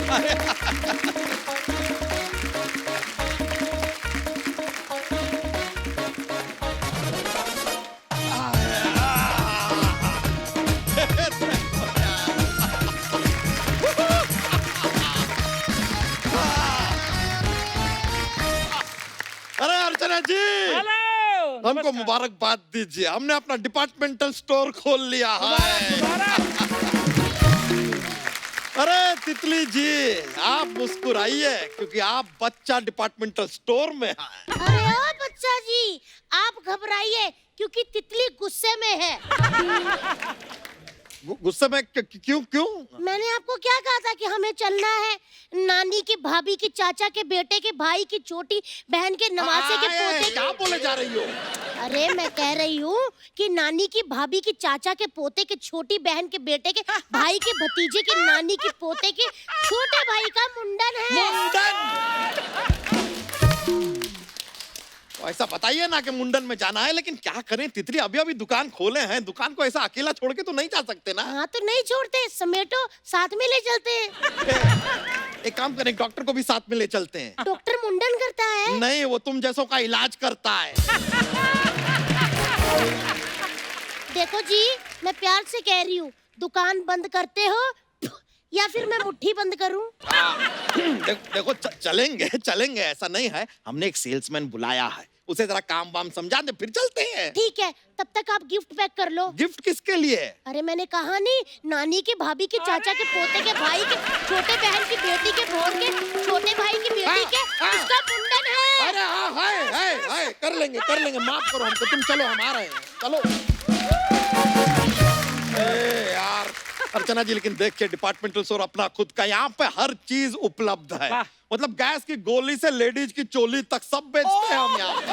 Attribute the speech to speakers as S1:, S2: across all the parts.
S1: अरे अर्चना जी,
S2: हेलो,
S1: हमको मुबारकबाद दीजिए, हमने अपना डिपार्टमेंटल स्टोर खोल लिया है। अरे तितली जी, आप मुस्कुराइए क्योंकि आप बच्चा डिपार्टमेंटल स्टोर में हैं।
S3: अरे ओ बच्चा जी, आप घबराइए क्योंकि तितली गुस्से में है।
S1: गुस्से में क्यों क्यों?
S3: मैंने आपको क्या कहा था कि हमें चलना है नानी के भाभी के चाचा के बेटे के भाई की छोटी बहन के नवासे के पोते
S1: क्या बोले जा रही हो?
S3: अरे मैं कह रही हूँ कि नानी की भाभी के चाचा के पोते के छोटी बहन के बेटे के भाई के भतीजे के नानी के पोते के छोटे भाई का मुंडन है।
S1: मुंडन? तो ऐसा बताइए ना कि मुंडन में जाना है, लेकिन क्या करें तितली, अभी अभी दुकान खोले हैं, दुकान को ऐसा अकेला छोड़ के तो नहीं जा सकते ना।
S3: हाँ तो नहीं छोड़ते, समेटो, साथ में ले चलते हैं।
S1: एक काम करें, डॉक्टर को भी साथ में ले चलते हैं।
S3: डॉक्टर मुंडन करता है?
S1: नहीं, वो तुम जैसों का इलाज करता है।
S3: देखो जी, मैं प्यार से कह रही हूँ, दुकान बंद करते हो या फिर मैं मुट्ठी बंद करूं?
S1: देखो चलेंगे चलेंगे, ऐसा नहीं है, हमने एक सेल्समैन बुलाया है, उसे जरा काम वाम समझा दे, फिर चलते हैं।
S3: ठीक है, तब तक आप गिफ्ट पैक कर लो।
S1: गिफ्ट किसके लिए?
S3: अरे मैंने कहा नहीं, नानी के भाभी के चाचा के पोते के भाई के छोटे बहन की बेटी के भोर के छोटे भाई की बेटी के उसका मुंडन है।
S1: अरे हाँ, है, कर लेंगे, माफ करो हमको, तुम चलो, हम आ रहे हैं, चलो। यार अर्चना जी, लेकिन देखिए डिपार्टमेंटल स्टोर अपना खुद का, यहाँ पे हर चीज उपलब्ध है, मतलब गैस की गोली से लेडीज की चोली तक सब बेचते हैं हम यहाँ पे।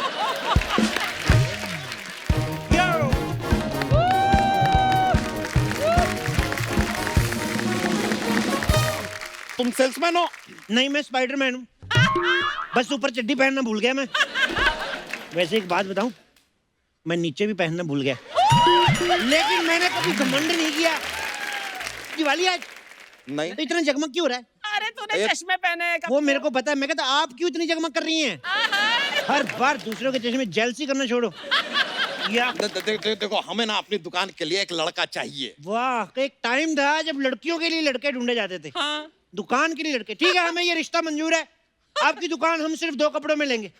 S1: तुम सेल्समैन हो?
S2: नहीं, मैं स्पाइडरमैन हूँ, बस ऊपर चड्डी पहनना भूल गया मैं। वैसे एक बात बताऊं, मैं नीचे भी पहनना भूल गया, लेकिन मैंने कभी घमंड नहीं किया। दिवाली आज
S1: नहीं
S2: तो इतना जगमग क्यों हो रहा है?
S4: अरे तूने चश्मे पहने हैं,
S2: वो मेरे को पता है, मैं कहता आप क्यों इतनी जगमग कर रही हैं? हर बार दूसरों के चश्मे जेलसी करना छोड़ो। या
S1: देखो, हमें ना अपनी दुकान के लिए एक लड़का चाहिए।
S2: वाह, एक टाइम था जब लड़कियों के लिए लड़के ढूंढे जाते थे।
S4: हाँ।
S2: दुकान के लिए लड़के, ठीक है, हमें ये रिश्ता मंजूर है, आपकी दुकान हम सिर्फ 2 कपड़ों में लेंगे।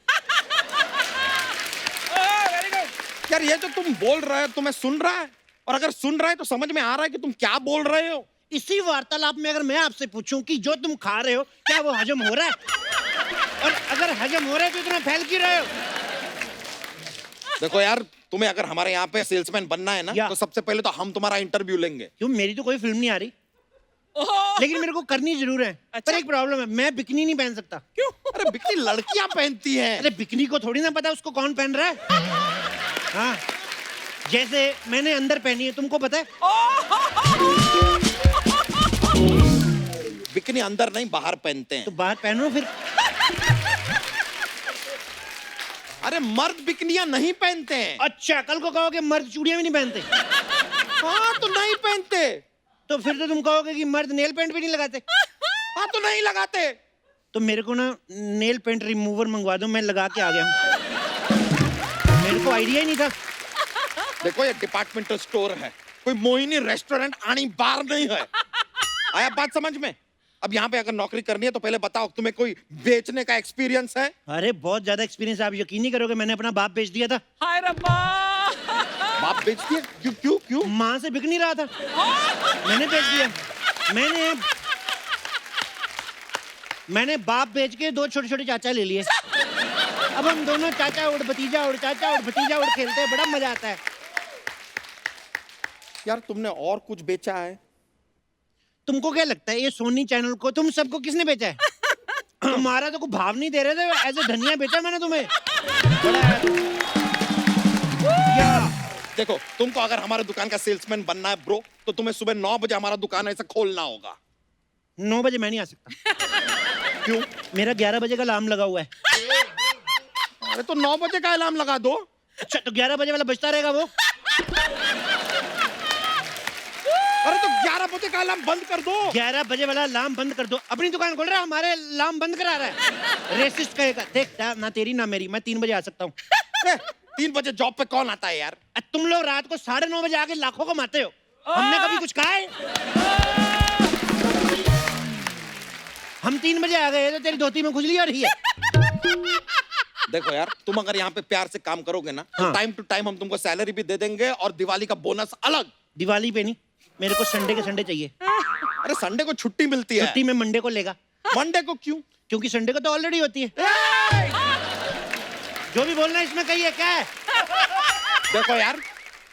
S1: यार ये जो तुम बोल रहे हो तुम्हें सुन रहा है, और अगर सुन रहा है तो समझ में आ रहा है कि तुम क्या बोल रहे हो।
S2: इसी वार्तालाप में अगर मैं आपसे पूछूं कि जो तुम खा रहे हो क्या वो हजम हो रहा है, और अगर हजम हो रहा है तो इतना फैल क्यों रहे हो?
S1: देखो यार, तुम्हें अगर हमारे यहाँ पे सेल्समैन बनना है ना, तो सबसे पहले तो हम तुम्हारा इंटरव्यू लेंगे।
S2: क्यों, मेरी तो कोई फिल्म नहीं आ रही, लेकिन मेरे को करनी जरूर है।
S4: अच्छा?
S2: पर एक प्रॉब्लम है, मैं बिकनी नहीं पहन सकता।
S4: क्यों?
S1: अरे बिकनी लड़कियां पहनती हैं।
S2: अरे बिकनी को थोड़ी ना पता उसको कौन पहन रहा है। हाँ, जैसे मैंने अंदर पहनी है, तुमको पता है?
S1: बिकनी अंदर नहीं बाहर पहनते हैं।
S2: तो बाहर पहनो फिर।
S1: अरे मर्द बिकनियां नहीं पहनते हैं।
S2: अच्छा, कल को कहोगे मर्द चूड़ियां भी नहीं पहनते?
S1: हाँ तो नहीं पहनते।
S2: तो फिर तो तुम कहोगे कि मर्द नेल पेंट भी नहीं लगाते।
S1: हाँ तो नहीं लगाते।
S2: तो मेरे को ना नेल पेंट रिमूवर मंगवा दो, मैं लगा के आ गया हूँ, मेरे को आइडिया ही नहीं था।
S1: देखो ये डिपार्टमेंटल स्टोर है, कोई मोहिनी रेस्टोरेंट आनी बार नहीं है। आया बात समझ में? अब यहाँ पे अगर नौकरी करनी है तो पहले बताओ, तुम्हें कोई बेचने का एक्सपीरियंस है?
S2: अरे बहुत ज्यादा एक्सपीरियंस, आप यकीन नहीं करोगे, मैंने अपना बाप बेच दिया था।
S4: हाय रब्बा।
S1: बाप बेच दिया? क्यों क्यों क्यों?
S2: माँ से बिक नहीं रहा था, मैंने बेच दिया। मैंने बाप बेच के 2 छोटे छोटे चाचा ले लिए। अब हम दोनों चाचा और भतीजा और चाचा और भतीजा और खेलते हैं, बड़ा मजा आता है।
S1: यार तुमने और कुछ बेचा है?
S2: तुमको क्या लगता है ये सोनी चैनल को तुम सबको किसने बेचा है? तुम्हारा तो कोई भाव नहीं दे रहे थे, ऐसे धनिया बेचा मैंने तुम्हें।
S1: देखो, तुमको अगर हमारे दुकान का सेल्समैन बनना है ब्रो, तो तुम्हें सुबह 9 बजे हमारा दुकान ऐसा खोलना होगा।
S2: 9 बजे मैं नहीं आ सकता।
S1: क्यों?
S2: मेरा 11 बजे का अलार्म लगा हुआ है।
S1: अरे तो 9 बजे का अलार्म लगा दो।
S2: अच्छा, तो 11 बजे वाला बजता रहेगा वो।
S1: अरे तो 11 बजे का अलार्म बंद कर दो।
S2: 11 बजे वाला अलार्म बंद कर दो। अपनी दुकान खोल रहा है, हमारे अलार्म बंद करा रहा है। रेसिस्ट कहेगा। देख ना तेरी ना मेरी, मैं 3 बजे आ सकता हूँ।
S1: 3 बजे जॉब पे कौन आता है यार?
S2: तुम लोग रात को 9:30 बजे आके लाखों कमाते हो, हमने कभी कुछ कहा है? हम 3 बजे आ गए तो तेरी धोती में खुजली हो रही है।
S1: देखो यार, तुम अगर यहाँ पे प्यार से काम करोगे ना,
S2: हाँ।
S1: तो टाइम टू टाइम हम तुमको सैलरी भी दे देंगे और दिवाली का बोनस अलग।
S2: दिवाली पे नहीं, मेरे को संडे के संडे चाहिए।
S1: अरे संडे को छुट्टी मिलती है।
S2: छुट्टी में मंडे को लेगा।
S1: मंडे को क्यों?
S2: क्योंकि संडे को तो ऑलरेडी होती है। जो भी बोलना है इसमें कहिए, क्या है?
S1: देखो यार,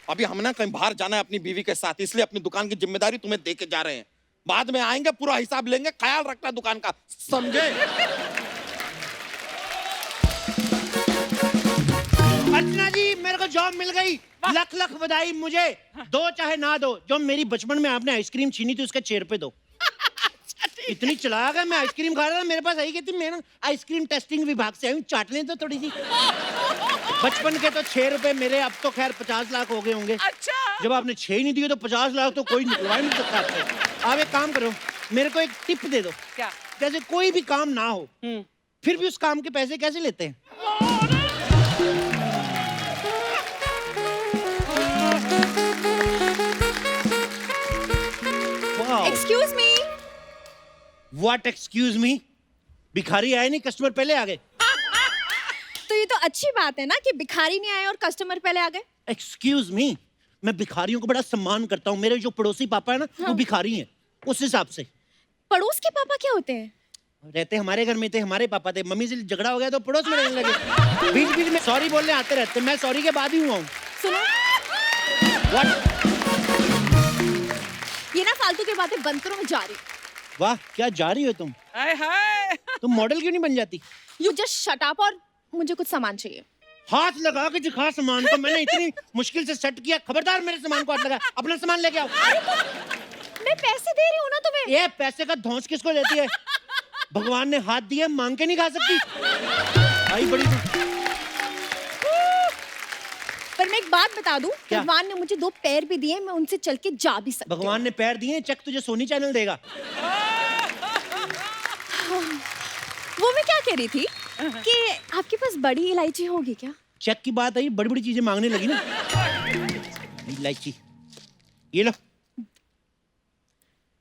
S1: अभी हमने कहीं बाहर जाना है अपनी बीवी के साथ, इसलिए अपनी दुकान की जिम्मेदारी तुम्हें दे के जा रहे हैं। बाद में आएंगे, पूरा हिसाब लेंगे, ख्याल रखना दुकान का, समझे?
S2: अर्चना जी, मेरे को जॉब मिल गई। लख लख बधाई। मुझे दो चाहे ना दो, जो मेरी बचपन में आपने आइसक्रीम छीनी थी उसके चेयर पे दो। इतनी चालाक है, मैं आइसक्रीम खा रहा था, मेरे पास आई कहती मैं ना आइसक्रीम टेस्टिंग विभाग से आई हूँ, चाटने तो थोड़ी सी। बचपन के तो 6 रुपए मेरे, अब तो खैर 50 लाख हो गए होंगे।
S4: अच्छा।
S2: जब आपने 6 ही नहीं दिए तो 50 लाख तो कोई निकलवा ही नहीं सकता आपसे। आप एक काम करो, मेरे को एक टिप दे दो।
S4: क्या?
S2: जैसे कोई भी काम ना हो, फिर भी उस काम के पैसे कैसे लेते हैं?
S5: Excuse me.
S2: What excuse me? भिखारी आए नहीं, कस्टमर पहले आ गए।
S5: तो ये तो अच्छी बात है ना कि भिखारी नहीं आए और कस्टमर पहले आ गए।
S2: एक्सक्यूज मी, मैं भिखारियों को बड़ा सम्मान करता हूँ। मेरे जो पड़ोसी पापा है ना, वो भिखारी हैं। उस हिसाब से
S5: पड़ोस के पापा क्या होते हैं?
S2: रहते हमारे घर में थे, हमारे पापा थे। मम्मी से झगड़ा हो गया तो पड़ोस में रहने लगे। बीच बीच में सॉरी बोलने आते रहते। मैं सॉरी के बाद ही हुआ हूँ।
S5: सुनो,
S2: What?
S5: ये ना फालतू की बातें बंद करो, मैं जा रही हूँ।
S2: वाह, क्या जा रही हो तुम?
S4: हाय हाय।
S2: तुम मॉडल क्यों नहीं बन जाती?
S5: यू जस्ट शट अप, और मुझे कुछ सामान चाहिए।
S2: हाथ लगा के दिखा सामान को। मैंने इतनी मुश्किल से सेट किया, खबरदार मेरे सामान को हाथ लगा। अपना सामान लेके आओ।
S5: मैं पैसे दे रही हूँ ना तुम्हें।
S2: ये पैसे का धौंस किसको देती है? भगवान ने हाथ दिए, मांग के नहीं खा सकती। आई बड़ी तू।
S5: पर मैं एक बात बता दूं,
S2: क्या?
S5: भगवान ने मुझे 2 पैर भी दिए, मैं उनसे चल के जा भी सकती हूँ।
S2: भगवान ने पैर दिए, चेक तुझे सोनी चैनल देगा।
S5: वो मैं क्या कह रही थी कि आपके पास बड़ी इलायची होगी क्या?
S2: चेक की बात आई, बड़ी बड़ी चीजें मांगने लगी ना। इलायची ये लो।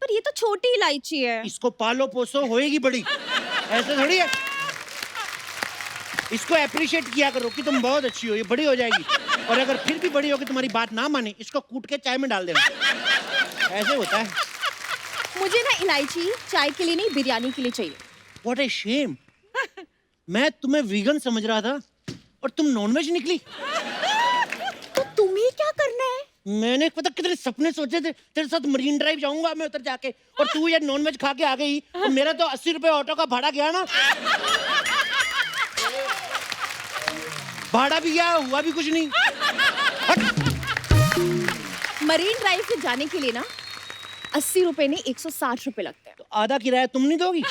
S5: पर ये तो छोटी इलायची है।
S2: इसको पालो पोसो, होएगी बड़ी। ऐसे थोड़ी है। इसको अप्रिशिएट किया करो कि तुम बहुत अच्छी हो, ये बड़ी हो जाएगी। और अगर फिर भी बड़ी होगी, तुम्हारी बात ना माने, इसको कूट के चाय में डाल देना। ऐसे होता है।
S5: मुझे ना इलायची चाय के लिए नहीं, बिरयानी के लिए चाहिए।
S2: What a shame! मैं तुम्हें वीगन समझ रहा था और तुम नॉनवेज निकली।
S5: तो तुम्हें क्या करना है?
S2: मैंने पता कितने सपने सोचे थे, तेरे साथ मरीन ड्राइव जाऊंगा मैं उधर जाके, और तू ये नॉनवेज खा के आ गई। और मेरा तो 80 रुपए ऑटो का भाड़ा गया ना। भाड़ा भी गया, हुआ भी कुछ नहीं।
S5: मरीन ड्राइव से जाने के लिए ना 80 रुपए नहीं 160 रुपए लगते हैं।
S2: तो आधा किराया तुम नहीं दोगी?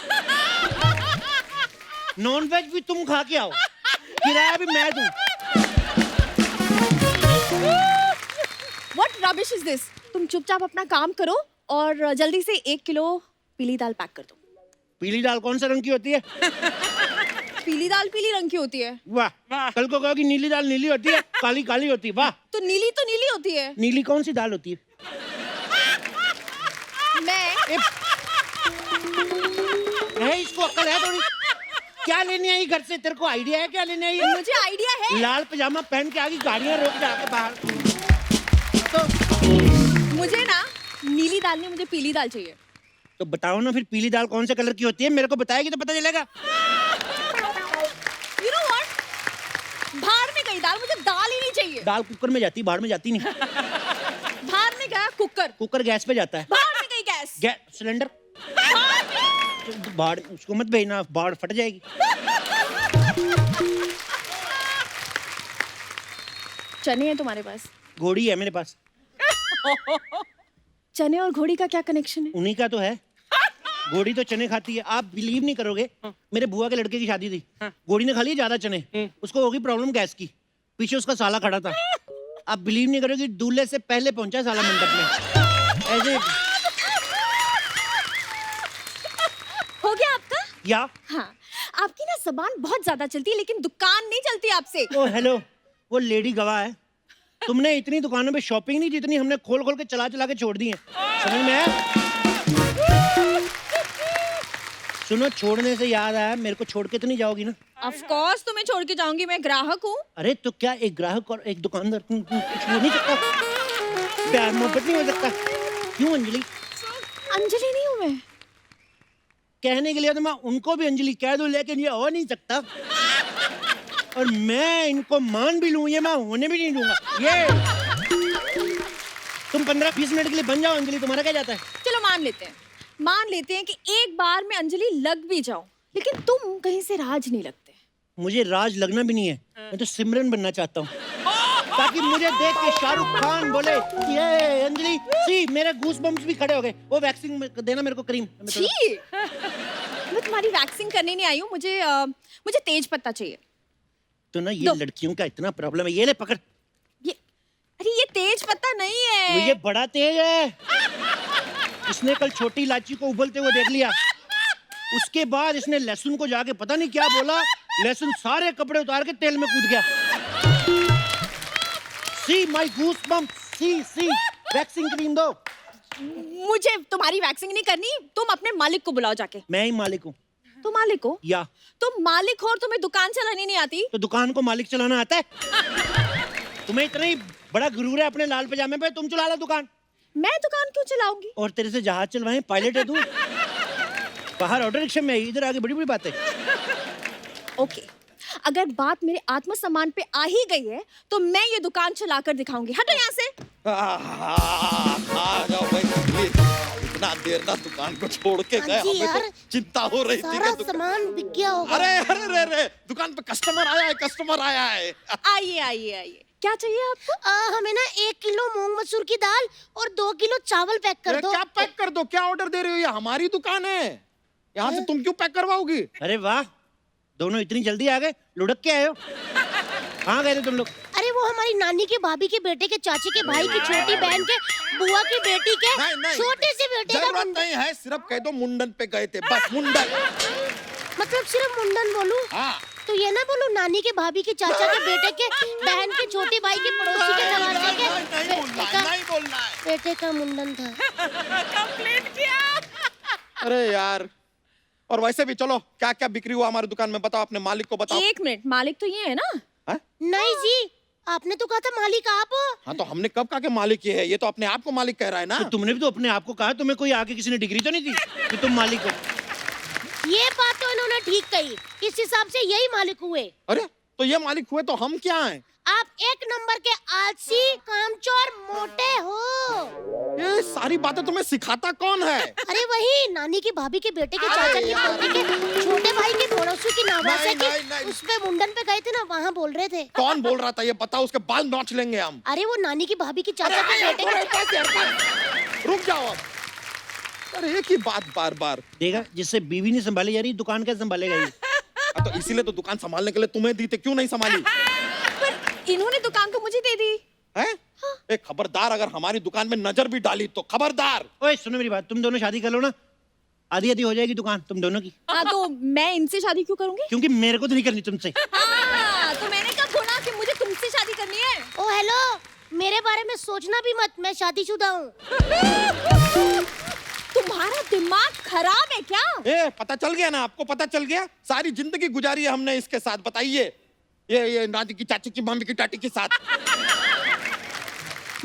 S2: नॉनवेज भी तुम खा के आओ, किराया भी मैं दूं।
S5: What rubbish is this? तुम चुपचाप अपना काम करो और जल्दी से 1 किलो पीली दाल पैक कर दो।
S2: पीली दाल कौन सा रंग की होती है?
S5: पीली दाल पीली रंग की होती है।
S2: वाह, कल को कहोगी नीली दाल नीली होती है, काली काली होती है। वाह,
S5: तो नीली होती है।
S2: नीली कौन सी दाल होती है?
S5: मैं
S2: इसको अक्ल है थोड़ी? क्या लेने आई घर से? तेरे को आइडिया है क्या लेने आई है?
S5: मुझे आइडिया है।
S2: लाल पजामा पहन के आगे गाड़ियां रोक जाके बाहर। तो
S5: मुझे ना नीली दाल नहीं, मुझे पीली दाल चाहिए।
S2: तो बताओ ना फिर, पीली दाल कौन से कलर की होती है? मेरे को बताएगी तो पता चलेगा।
S5: You know what? बाहर में गई दाल, मुझे दाल ही नहीं चाहिए।
S2: दाल कुकर में जाती, बाहर में जाती नहीं।
S5: बाहर में गया कुकर,
S2: कुकर गैस पे जाता है।
S5: बाहर में गई गैस,
S2: गैस सिलेंडर तो बाहर, उसको मत भेजना, बाहर फट जाएगी।
S5: चने हैं तुम्हारे पास?
S2: घोड़ी है मेरे पास।
S5: चने और घोड़ी का क्या कनेक्शन है?
S2: उन्हीं का तो है। घोड़ी तो चने खाती है। आप बिलीव नहीं करोगे, मेरे बुआ के लड़के की शादी थी, घोड़ी ने खा लिए ज्यादा चने, उसको होगी प्रॉब्लम गैस की। पीछे उसका साला खड़ा था। आप बिलीव नहीं करोगे, दूल्हे से पहले पहुंचा साला मंडप में। ऐसे या
S5: हाँ, आपकी ना जबान बहुत ज्यादा चलती है लेकिन दुकान नहीं चलती आपसे।
S2: ओ हेलो, वो लेडी गवाह है। तुमने इतनी दुकानों पे शॉपिंग नहीं जितनी हमने खोल खोल के चला चला के छोड़ दी है। समझ में आया? सुनो, छोड़ने से याद आया, मेरे को छोड़ के तो नहीं जाओगी ना?
S5: ऑफ कोर्स तुम्हें छोड़ के जाऊंगी, मैं ग्राहक हूँ।
S2: अरे तो क्या एक ग्राहक और एक दुकानदार कुछ हो नहीं सकता? प्यार मोहब्बत नहीं हो सकता? क्यों अंजलि?
S5: अंजलि नहीं हूँ मैं।
S2: कहने के लिए तो मैं उनको भी अंजलि कह दूं, लेकिन ये हो नहीं सकता। और मैं इनको मान भी लूं, ये मैं होने भी नहीं दूंगा। ये तुम 15-20 मिनट के लिए बन जाओ अंजलि, तुम्हारा क्या जाता है?
S5: चलो मान लेते हैं कि एक बार मैं अंजलि लग भी जाऊं, लेकिन तुम कहीं से राज नहीं लगते।
S2: मुझे राज लगना भी नहीं है, मैं तो सिमरन बनना चाहता हूँ, ताकि मुझे देख के शाहरुख खान बोले ये अंजलि सी, मेरे गूस बम्प्स भी खड़े हो गए। वो वैक्सिंग देना मेरे को, क्रीम।
S5: छी, मैं तुम्हारी वैक्सिंग करने नहीं आई हूँ, मुझे तेज पत्ता चाहिए।
S2: तो ना ये लड़कियों का इतना प्रॉब्लम है। ये ले पकड़।
S5: अरे ये तेज पत्ता नहीं है।
S2: वो ये बड़ा तेज है। इसने कल छोटी इलायची को उबलते हुए देख लिया, उसके बाद इसने लहसुन को जाके पता नहीं क्या बोला, लहसुन सारे कपड़े उतार के तेल में कूद गया। See my goosebump, see waxing cream दो।
S5: मुझे तुम्हारी वैक्सिंग नहीं करनी, तुम अपने मालिक को बुलाओ जाके।
S2: मैं ही मालिक हूँ।
S5: तुम मालिक हो?
S2: या
S5: तुम मालिक हो और तुम्हें दुकान चलानी नहीं आती?
S2: तो दुकान को मालिक चलाना आता है? तुम्हें इतना ही बड़ा गुरूर है अपने लाल पजामे पे, तुम चला लो दुकान।
S5: मैं दुकान क्यों चलाऊंगी?
S2: और तेरे से जहाज चलवाएं, पायलट है तू। बाहर ऑटो रिक्शा में, इधर आगे बड़ी बड़ी बात है।
S3: ओके, अगर बात मेरे आत्मसम्मान पे आ ही गई है तो मैं ये दुकान चलाकर दिखाऊंगी। हटो यहाँ से।
S1: आ जाओ भाई, प्लीज। इतना देर ना दुकान को छोड़ के गए,
S6: जी
S1: हमें
S6: यार,
S1: तो चिंता हो रही थी
S6: सारा
S1: कि दुकान...
S6: सामान बिक गया होगा।
S1: अरे अरे अरे अरे, दुकान पे कस्टमर आया है, कस्टमर आया है।
S3: आइए आइए आइए, क्या चाहिए आपको?
S6: हमें ना 1 किलो मूंग मसूर की दाल और 2 किलो चावल पैक कर
S1: अरे
S6: दो।
S1: क्या पैक कर दो? क्या ऑर्डर दे रही हो? ये हमारी दुकान है, यहाँ से तुम क्यों पैक करवाओगी?
S2: अरे वाह, दोनों इतनी जल्दी आ गए, लुढ़क के आए हो। कहाँ गए थे तुम लोग?
S6: अरे वो हमारी नानी के भाभी के बेटे के चाची के भाई की छोटी बहन के बुआ की बेटी के
S1: नहीं नहीं,
S6: छोटे से बेटे का
S1: जरूरत
S6: मुंडन।
S1: नहीं है, सिर्फ कह दो मुंडन पे गए थे, बस मुंडन।
S6: मतलब सिर्फ मुंडन बोलूं?
S1: हाँ,
S6: तो ये ना बोलूं नानी के भाभी के चाचा के बेटे के बहन के छोटे भाई के पड़ोसी के नवासे के
S1: नहीं बोलना है, नहीं बोलना है।
S6: बेटे का मुंडन था।
S4: कंप्लीट किया।
S1: अरे यार, और वैसे भी चलो, क्या क्या बिक्री हुआ हमारी दुकान में बताओ, अपने मालिक को बताओ।
S3: 1 मिनट, मालिक तो ये है ना?
S1: हाँ?
S6: नहीं जी, आपने तो कहा था मालिक आप हो।
S1: हाँ तो हमने कब कहा कि मालिक ये है? ये तो अपने आप को मालिक कह रहा है ना।
S2: तो तुमने भी तो अपने आप को कहा, तुम्हें कोई आके किसी ने डिग्री तो नहीं दी कि तुम मालिक हो?
S6: ये बात तो इन्होंने ठीक कही, इस हिसाब से यही मालिक हुए।
S1: अरे तो ये मालिक हुए तो हम क्या हैं?
S6: आप 1 नंबर के आलसी, कामचोर, मोटे हो।
S1: ये सारी बातें तुम्हें सिखाता कौन है?
S6: अरे वही नानी की भाभी के बेटे के चाचा की पोती के छोटे भाई के पड़ोसी की नवासे
S1: नहीं, नहीं।
S6: की उसपे मुंडन पे गए थे ना, वहाँ बोल रहे थे।
S1: कौन बोल रहा था ये बताओ, उसके बाल नोच लेंगे हम।
S6: अरे वो नानी की भाभी की चाचा के बेटे के।
S1: रुक जाओ अब। अरे एक ही बात बार बार।
S2: देखा, जिससे बीवी नहीं संभाली जा रही, दुकान कैसे संभालेगा ये?
S1: तो इसीलिए तो दुकान संभालने के लिए तुम्हें दी थी, क्यों नहीं संभाली?
S3: इन्होंने दुकान को मुझे दे दी।
S1: हैं? एक खबरदार, अगर हमारी दुकान में नजर भी डाली तो खबरदार।
S2: ओए सुनो मेरी बात, तुम दोनों शादी कर लो ना, आधी आधी हो जाएगी दुकान तुम दोनों की।
S3: हाँ तो मैं इनसे शादी क्यों करूंगी?
S2: क्योंकि मेरे को तो नहीं करनी तुमसे।
S3: हाँ, तो मैंने कब बोला कि मुझे तुमसे शादी करनी है?
S6: ओ हेलो, मेरे बारे में सोचना भी मत, मैं शादीशुदा हूँ।
S3: तुम्हारा दिमाग खराब है क्या?
S1: ए, पता चल गया ना आपको? पता चल गया? सारी जिंदगी गुजारी है हमने इसके साथ, बताइए। ये नानी की चाची की मम्मी की टाटी के साथ।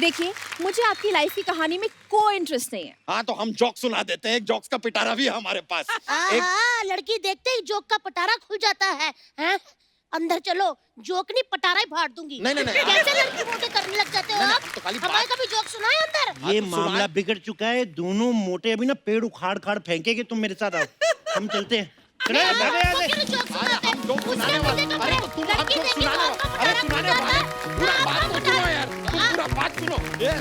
S3: देखिए, मुझे आपकी लाइफ की कहानी में कोई इंटरेस्ट नहीं है।
S1: हाँ तो हम जोक सुना देते हैं, एक जोक्स का पिटारा भी है हमारे पास। एक
S6: हाँ, लड़की देखते ही जोक का पटारा खुल जाता है। हैं? अंदर चलो, जोक नहीं पटारा ही फाड़ दूंगी।
S1: नहीं, नहीं, नहीं।
S6: कैसे लड़की मोटे करने लग जाते हो
S1: नहीं,
S6: आप?
S1: नहीं, तो खाली
S6: हमारे
S1: बात-
S6: कभी जोक सुनाए अंदर?
S2: ये
S1: तो
S2: मामला
S1: सुना-
S2: बिगड़ चुका है, दोनों मोटे अभी ना पेड़ उखाड़ खाड़ फेंकेंगे। तुम मेरे साथ आओ, हम चलते हैं। चलो,
S6: नहीं,
S2: भागो यहाँ से।
S6: क्यों नहीं जोक सुनाते?
S1: हम जोक
S6: उसके
S1: सुनाने वाले।
S6: मुझे तो
S1: अरे तो तुम हम
S6: लड़की
S1: जोक
S6: देखी
S1: सुनाने
S6: तो
S1: वाले।
S6: आपका
S1: अरे
S6: पटारा
S1: सुनाने
S6: खुल
S1: वाले।
S6: जाता है।
S1: पूरा बात तो सुनो यार, तुम पूरा बात सुनो। ये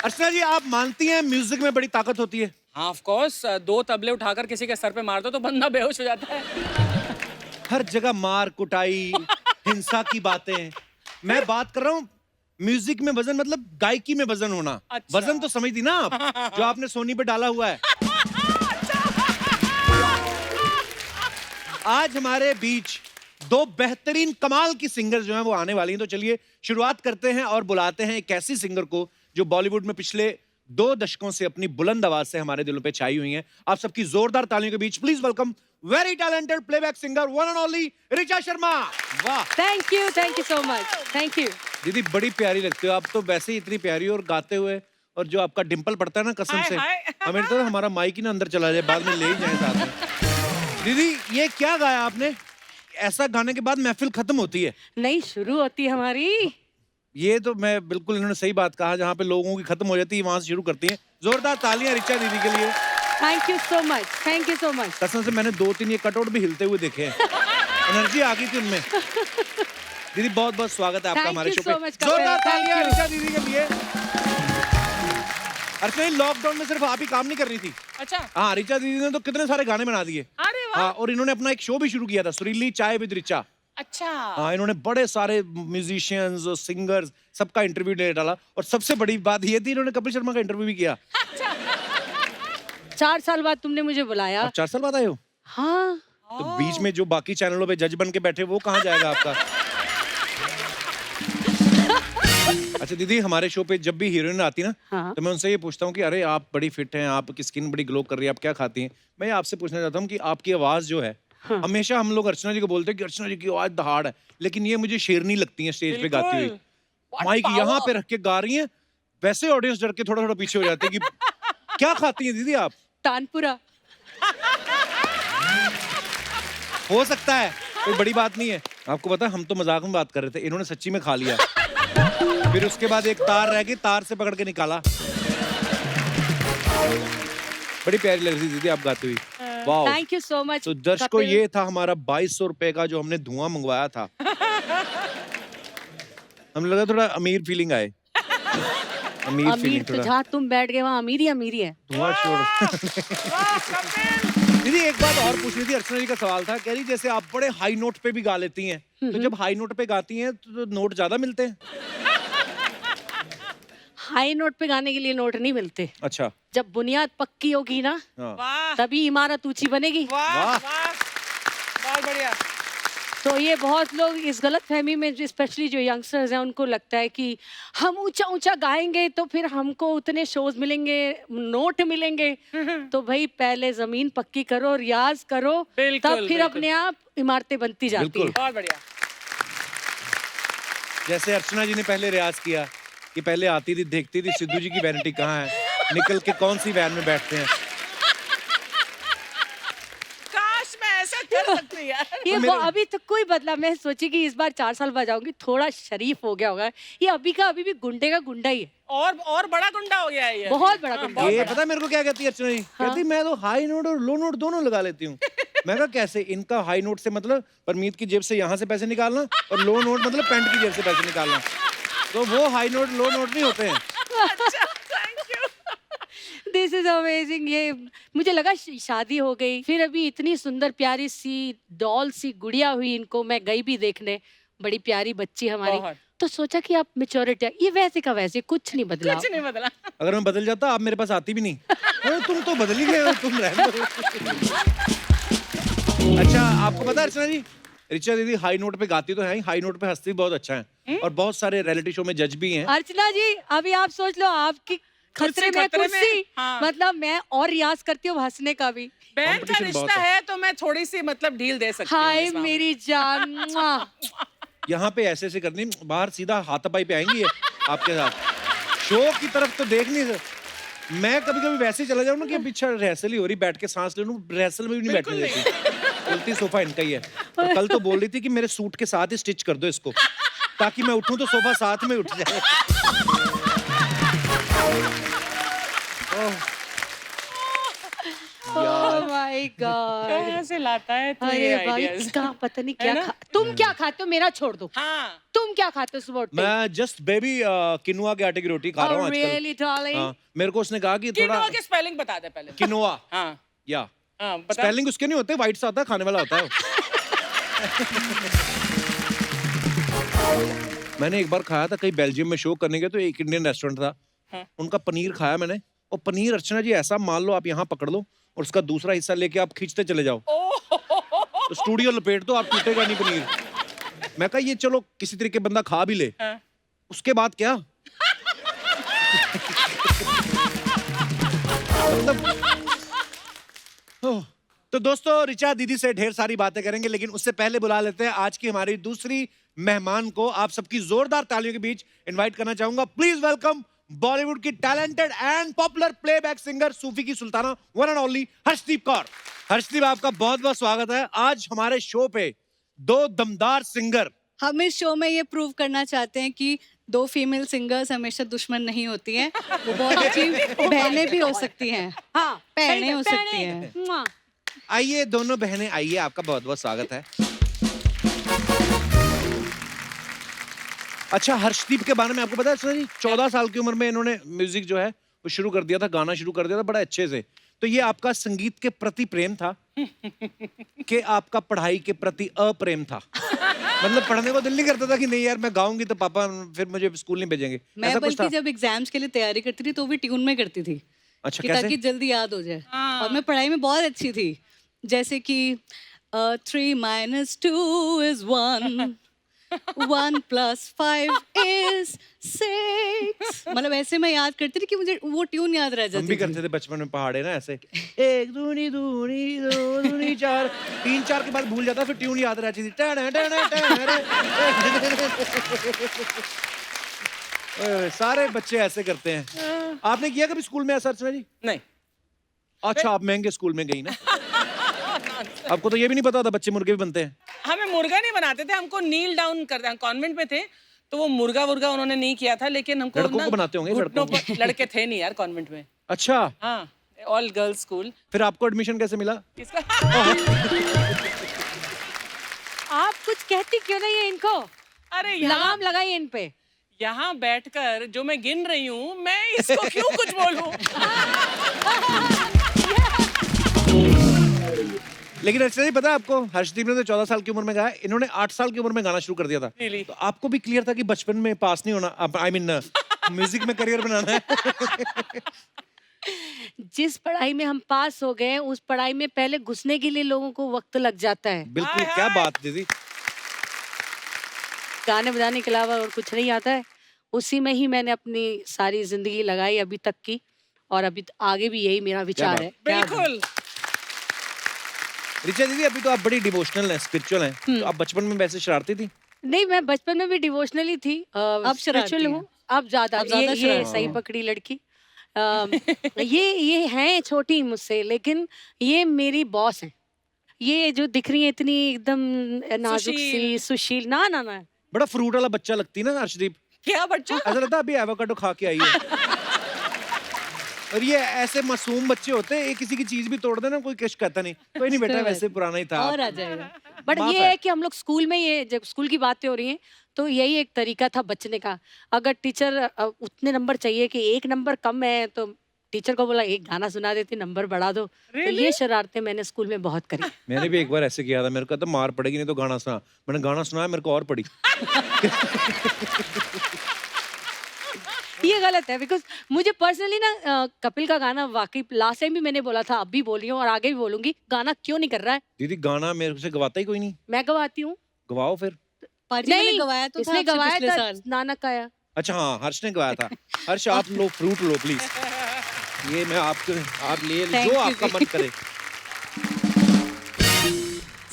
S2: अर्चना जी, आप मानती हैं म्यूजिक में बड़ी ताकत होती है?
S4: हाँ ऑफ कोर्स, 2 तबले उठाकर किसी के सर पे मार दो तो बंदा बेहोश हो जाता है।
S2: हर जगह मार कुटाई, हिंसा की बातें। मैं बात कर रहा हूँ म्यूजिक में वजन, मतलब गायकी में वजन होना।
S4: अच्छा।
S2: वजन तो समझती ना आप, जो आपने सोनी पे डाला हुआ है। आज हमारे बीच 2 बेहतरीन कमाल की सिंगर जो हैं वो आने वाली हैं। तो चलिए शुरुआत करते हैं और बुलाते हैं एक ऐसी सिंगर को जो बॉलीवुड में पिछले 2 दशकों से अपनी बुलंद आवाज से हमारे दिलों पे छाई हुई हैं। आप सबकी जोरदार तालियों के बीच please welcome very talented playback singer one and only Richa Sharma. वाह
S7: thank you so much, thank you.
S2: दीदी, बड़ी प्यारी लगती हो आप तो, वैसे ही इतनी प्यारी और गाते हुए, और जो आपका डिंपल पड़ता है ना, कसम से हमें तो हमारा माइक ही ना अंदर चला जाए, बाद में ले ही जाए साथ में। दीदी, ये क्या गाया आपने? ऐसा गाने के बाद महफिल खत्म होती है,
S7: नहीं शुरू होती है हमारी।
S2: ये तो मैं बिल्कुल, इन्होंने सही बात कहा, जहाँ पे लोगों की खत्म हो जाती है वहां से शुरू करती है। जोरदार तालियां ऋचा दीदी के लिए।
S7: Thank you so much, thank you so much.
S2: कसम से मैंने 2-3 ये कटआउट भी हिलते हुए देखे हैं, एनर्जी आ गई थी उनमें। दीदी बहुत बहुत स्वागत है आपका
S7: Thank
S2: हमारे
S7: you
S2: शो
S7: so
S2: पे।
S7: much, कपिल।
S2: जोरदार
S7: Thank
S2: तालियां
S7: you।
S2: ऋचा दीदी के लिए। अर्चना, लॉकडाउन में सिर्फ आप ही काम नहीं कर रही थी।
S4: अच्छा।
S2: हाँ, ऋचा दीदी ने तो कितने सारे गाने बना दिए।
S4: अरे वाह।
S2: हाँ, और इन्होंने अपना एक शो भी शुरू किया था, सुरीली चाय विद ऋचा।
S4: अच्छा।
S2: हाँ, इन्होंने बड़े सारे म्यूजिशियंस और सिंगर्स सबका इंटरव्यू ले डाला, और सबसे बड़ी बात ये थी इन्होंने कपिल शर्मा का इंटरव्यू भी किया।
S7: 4 साल बाद तुमने मुझे बुलाया।
S2: आप 4 साल बाद आए हो?
S7: हाँ।
S2: तो बीच में जो बाकी चैनलों पे जज बन के बैठे वो कहाँ जाएगा आपका? अच्छा दीदी, हमारे शो पे जब भी हीरोइन आती ना,
S7: हाँ।
S2: तो मैं उनसे ये पूछता हूँ कि अरे आप बड़ी फिट हैं, आपकी स्किन बड़ी ग्लो कर रही है, आप क्या खाती हैं? मैं आपसे पूछना चाहता हूँ कि आपकी आवाज जो है,
S7: हाँ।
S2: हमेशा हम लोग अर्चना जी को बोलते हैं कि अर्चना जी की आवाज दहाड़ है, लेकिन ये मुझे शेरनी लगती है स्टेज पे गाती हुई। माइक यहाँ पे रख के गा रही हैं, वैसे ऑडियंस डर के थोड़ा थोड़ा पीछे हो जाते हैं कि क्या खाती हैं दीदी आप?
S7: तानपुरा।
S2: हो सकता है, कोई बड़ी बात नहीं है। आपको पता है, हम तो मजाक में बात कर रहे थे, इन्होंने सच्ची में खा लिया। फिर उसके बाद एक तार रह गई, तार से पकड़ के निकाला। बड़ी प्यारी लग रही दीदी आप गाती हुई। वाह,
S7: थैंक यू सो मच।
S2: तो दर्शकों, ये था हमारा 2200 रुपए का जो हमने धुआं मंगवाया था। हम लगा थोड़ा अमीर फीलिंग आए। अमीर
S7: अमीर
S2: फीलिंग
S7: तो
S2: थोड़ा।
S7: जहाँ तुम बैठ गए वहाँ अमीर ही अमीर ही है।
S2: धुआं छोड़। दीदी एक बात और पूछनी थी, अर्चना जी का सवाल था, कह रही जैसे आप बड़े हाई नोट पे भी गा लेती हैं, तो जब हाई नोट पे गाती हैं तो नोट ज्यादा मिलते हैं?
S7: हाई नोट पे गाने के लिए नोट नहीं मिलते।
S2: अच्छा।
S7: जब बुनियाद पक्की होगी ना,
S2: हाँ।
S4: वाह
S7: तभी इमारत ऊंची बनेगी।
S4: वाह
S2: वाह।
S4: वाह, बहुत बढ़िया।
S7: तो ये बहुत लोग इस गलत फहमी में, स्पेशली जो यंगस्टर्स हैं, उनको लगता है कि हम ऊंचा ऊंचा गाएंगे तो फिर हमको उतने शोज मिलेंगे, नोट मिलेंगे। तो भाई पहले जमीन पक्की करो, रियाज करो,
S4: बिल्कुल,
S7: तब फिर
S4: बिल्कुल।
S7: अपने आप इमारतें बनती जाती
S2: बिल्कुल।
S7: हैं।
S4: बहुत बढ़िया।
S2: जैसे अर्चना जी ने पहले रियाज किया कि पहले आती थी, देखती थी सिद्धू जी की वैनिटी कहाँ है, निकल के कौन सी वैन में बैठते हैं।
S4: काश मैं ऐसा कर सकती यार।
S7: ये वो अभी तक कोई बदला, मैं सोची कि इस बार 4 साल बाद जाऊंगी, थोड़ा शरीफ हो गया होगा। ये अभी का अभी भी गुंडे का गुंडा ही है,
S4: और बड़ा गुंडा हो गया है ये।
S7: बहुत बड़ा गुंडा।
S4: बहुत
S2: ये
S4: बड़ा।
S2: पता है मेरे को क्या कहती है अर्चना जी? कहती मैं तो हाई नोट और लो नोट दोनों लगा लेती हूँ। मैं कहा कैसे? इनका हाई नोट से मतलब परमीत की जेब से यहाँ से पैसे निकालना, और लो नोट मतलब पैंट की जेब से पैसे निकालना। तो वो हाई नोट लो नोट नहीं होते हैं।
S7: This is amazing. ये मुझे लगा शादी हो गई, फिर अभी इतनी सुंदर प्यारी सी डॉल सी गुड़िया हुई इनको, मैं गई भी देखने, बड़ी प्यारी बच्ची हमारी।
S4: बहुत।
S7: तो सोचा कि आप मैच्योरिटी, ये वैसे का वैसे, कुछ नहीं बदला।
S4: कुछ नहीं बदला।
S2: अगर मैं बदल जाता आप मेरे पास आती भी नहीं। अरे तुम तो बदल ही गए हो, तुम रहने दो। अच्छा, आपको पता है अर्चना जी, ऋचा दीदी हाई नोट पे गाती तो है, हाई नोट पे हंसती बहुत अच्छा है, और बहुत सारे रियलिटी शो में जज भी हैं।
S7: अर्चना जी, अभी आप सोच लो, आपकी खतरे में कुर्सी,
S4: हाँ।
S7: मतलब मैं और रियाज करती हूँ हंसने का भी।
S4: बहन का
S2: Competition बहुत
S4: रिश्ता
S2: है।
S4: है तो मैं थोड़ी सी मतलब ढील दे सकती हूँ
S7: हाय
S4: इस मामले में।
S7: मेरी जान। मुआ।
S2: यहाँ पे ऐसे ऐसे करनी, बाहर सीधा हाथापाई पे आएंगी ये आपके साथ। शो की तरफ तो देख नहीं सकते। मैं कभी कभी वैसे ही चला जाऊँ ना कि पीछे रिहर्सल ही हो रही, बैठ के सांस ले लूँ, रिहर्सल में भी नहीं बैठने
S4: बिल्कुल
S2: देती। उल्टी सोफा इनका ही है। और कल तो बोल रही थी कि मेरे सूट के साथ ही स्टिच कर दो इसको, ताकि मैं उठूं तो सोफा साथ में उठ जाए।
S7: Oh my गॉड
S4: कहाँ से लाता है तू ये
S7: अरे भाई
S4: आइडियाज?
S7: इसका पता नहीं
S4: है
S7: क्या
S4: ना?
S7: तुम क्या खाते हो मेरा छोड़ दो
S4: हाँ
S7: तुम क्या खाते हो सुबह
S2: मैं जस्ट बेबी किनुआ के आटे की रोटी खा रहा हूँ आजकल।
S7: रियली डार्लिंग
S2: हाँ, मेरे को उसने कहा कि थोड़ा
S4: किनोआ के स्पेलिंग बता दे पहले।
S2: किनुआ
S4: हाँ
S2: या
S4: हाँ बता।
S2: स्पेलिंग उसके नहीं होते, व्हाइट सा आता है, खाने वाला होता है वो। मैंने एक बार खाया था कहीं बेल्जियम में शो करने गए तो एक इंडियन रेस्टोरेंट था।
S4: हाँ।
S2: उनका पनीर खाया मैंने, और पनीर अर्चना जी ऐसा मान लो आप यहाँ पकड़ लो और उसका दूसरा हिस्सा लेके आप खींचते चले जाओ तो स्टूडियो लपेट दो, आप टूटेगा नहीं पनीर। मैं कहा ये चलो किसी तरीके बंदा खा भी ले,
S4: हाँ।
S2: उसके बाद क्या मतलब ओह, तो दोस्तों रिचा दीदी से ढेर सारी बातें करेंगे, लेकिन उससे पहले बुला लेते हैं आज की हमारी दूसरी मेहमान को। आप सबकी जोरदार तालियों के बीच इनवाइट करना चाहूंगा। प्लीज वेलकम बॉलीवुड की talented and popular playback singer, सूफी की सुल्ताना, one and only Harshdeep Kaur. Harshdeep आपका बहुत बहुत स्वागत है आज हमारे शो पे। दो दमदार सिंगर।
S8: हम इस शो में ये प्रूव करना चाहते हैं कि दो फीमेल सिंगर्स हमेशा दुश्मन नहीं होती हैं, वो बहुत अच्छी बहनें भी हो सकती हैं,
S7: हाँ
S8: बहनें हो सकती हैं।
S7: मुआ।
S2: आइए दोनों बहनें आइए, आपका बहुत बहुत स्वागत है। अच्छा हर्षदीप के बारे में आपको पता है सर जी, 14 साल की उम्र में इन्होंने म्यूजिक जो है वो शुरू कर दिया था, गाना शुरू कर दिया था बड़ा अच्छे से। तो ये आपका संगीत के प्रति प्रेम था कि आपका पढ़ाई के प्रति अप्रेम था? मतलब पढ़ने को दिल नहीं करता था कि नहीं यार मैं गाऊंगी तो पापा फिर मुझे स्कूल नहीं भेजेंगे,
S8: मैं
S2: ऐसा कुछ था?
S8: बल्कि जब एग्जाम्स के लिए तैयारी करती थी तो भी ट्यून में करती थी
S2: अच्छा
S8: कि
S2: कैसे?
S8: ताकि जल्दी याद हो जाए। और मैं पढ़ाई में बहुत अच्छी थी, जैसे कि 3 - 2 is 1, 1 + 5 is 6, मतलब ऐसे मैं याद करती थी कि मुझे वो ट्यून याद रह
S2: हम
S8: जाती
S2: भी
S8: थी।
S2: करते थे बचपन में पहाड़े ना ऐसे, 1 दूनी दूनी 2 दूनी 4, 3 4 के बाद भूल जाता फिर ट्यून याद रहती थी। ओए, सारे बच्चे ऐसे करते हैं। आपने किया कभी स्कूल में ऐसा अर्चना जी?
S4: नहीं
S2: अच्छा आप महंगे स्कूल में गई ना। आपको तो ये भी नहीं पता था बच्चे मुर्गे भी बनते हैं।
S4: हमें मुर्गा नहीं बनाते थे, हमको नील डाउन करते हैं। कॉन्वेंट में थे तो वो मुर्गा वुर्गा उन्होंने नहीं किया था, लेकिन हमको
S2: लड़कों
S4: ना
S2: को बनाते होंगे,
S4: घुटनों
S2: लड़कों
S4: पर लड़के थे नहीं यार कॉन्वेंट में।
S2: अच्छा
S4: हाँ ऑल गर्ल्स स्कूल।
S2: फिर आपको एडमिशन कैसे मिला?
S4: किसका?
S7: आप कुछ कहती क्यों नहीं है इनको?
S4: अरे
S7: लगाम लगाइए इन पे।
S4: यहाँ बैठकर जो मैं गिन रही हूँ, मैं इसको क्यों कुछ बोलूं?
S2: लेकिन अर्चना जी पता है आपको, हर्षदीप ने तो 14 साल की उम्र में गाया, इन्होंने 8 साल की उम्र में गाना शुरू कर दिया था।
S4: Really?
S2: तो आपको भी क्लियर था कि बचपन में पास नहीं होना, आई मीन म्यूजिक में करियर बनाना है।
S7: जिस पढ़ाई में हम पास हो गए उस पढ़ाई में पहले घुसने के लिए लोगों को वक्त लग जाता है।
S2: बिल्कुल, क्या बात दीदी।
S7: गाने बजाने के अलावा और कुछ नहीं आता है। उसी में ही मैंने अपनी सारी जिंदगी लगाई अभी तक की, और अभी आगे भी यही मेरा विचार है।
S4: बिल्कुल।
S2: रिचा दीदी अभी तो आप बड़ी डिवोशनल हैं, स्पिरिचुअल हैं, तो आप बचपन में वैसे शरारती थी?
S7: नहीं, मैं बचपन में भी डिवोशनली थी।
S8: अब शरारती
S7: spiritual हूँ, अब ज्यादा।
S8: अब ज्यादा
S7: ये
S8: शरारती
S7: सही पकड़ी लड़की। ये हैं छोटी मुझसे, लेकिन ये मेरी बॉस हैं। ये जो दिख रही है इतनी एकदम नाजुक सी
S4: सुशील।
S7: सुशील, ना ना ना।
S2: बड़ा फ्रूट वाला बच्चा लगती है ना हर्षदीप,
S4: क्या बच्चा?
S2: ऐसा लगता है अभी एवोकाडो खा के आई है। और ये ऐसे मासूम बच्चे होते हैं, ये किसी की चीज भी तोड़ देना कोई कुछ कहता नहीं, कोई नहीं बेटा वैसे पुराना ही था।
S8: और आ जाएगा।
S7: बट
S2: माफ
S7: ये
S2: है।
S7: है कि हम लोग स्कूल में, ये जब स्कूल की बातें हो रही हैं तो यही एक तरीका था बचने का। अगर टीचर उतने नंबर चाहिए कि 1 नंबर कम है तो टीचर को बोला एक गाना सुना देती, नंबर बढ़ा दो। तो ये शरारतें मैंने स्कूल में बहुत करी।
S2: मैंने भी एक बार ऐसे किया था, मेरे को तो मार पड़ेगी नहीं तो गाना सुना। मैंने गाना सुनाया, मेरे को और पड़ी।
S7: ये गलत है, बिकॉज मुझे पर्सनली ना कपिल का गाना वाकई, लास्ट टाइम भी मैंने बोला था, अब भी बोली हूँ और आगे भी बोलूंगी, गाना क्यों नहीं कर रहा है?
S2: दीदी गाना मेरे से गवाता ही कोई नहीं।
S7: मैं गवाती हूँ।
S2: गवाओ फिर।
S8: पाजी मैंने गवाया तो था
S7: इसने
S8: आपसे
S7: गवाया
S8: पिछले
S7: था
S8: साल।
S7: नानक का या।
S2: अच्छा हाँ, हर्ष ने गवाया था। हर्ष आप लो फ्रूट लो प्लीज, ये मैं आपके, आप ले
S8: Thank
S2: जो
S8: you,
S2: आपका
S8: जी।
S2: मन करे।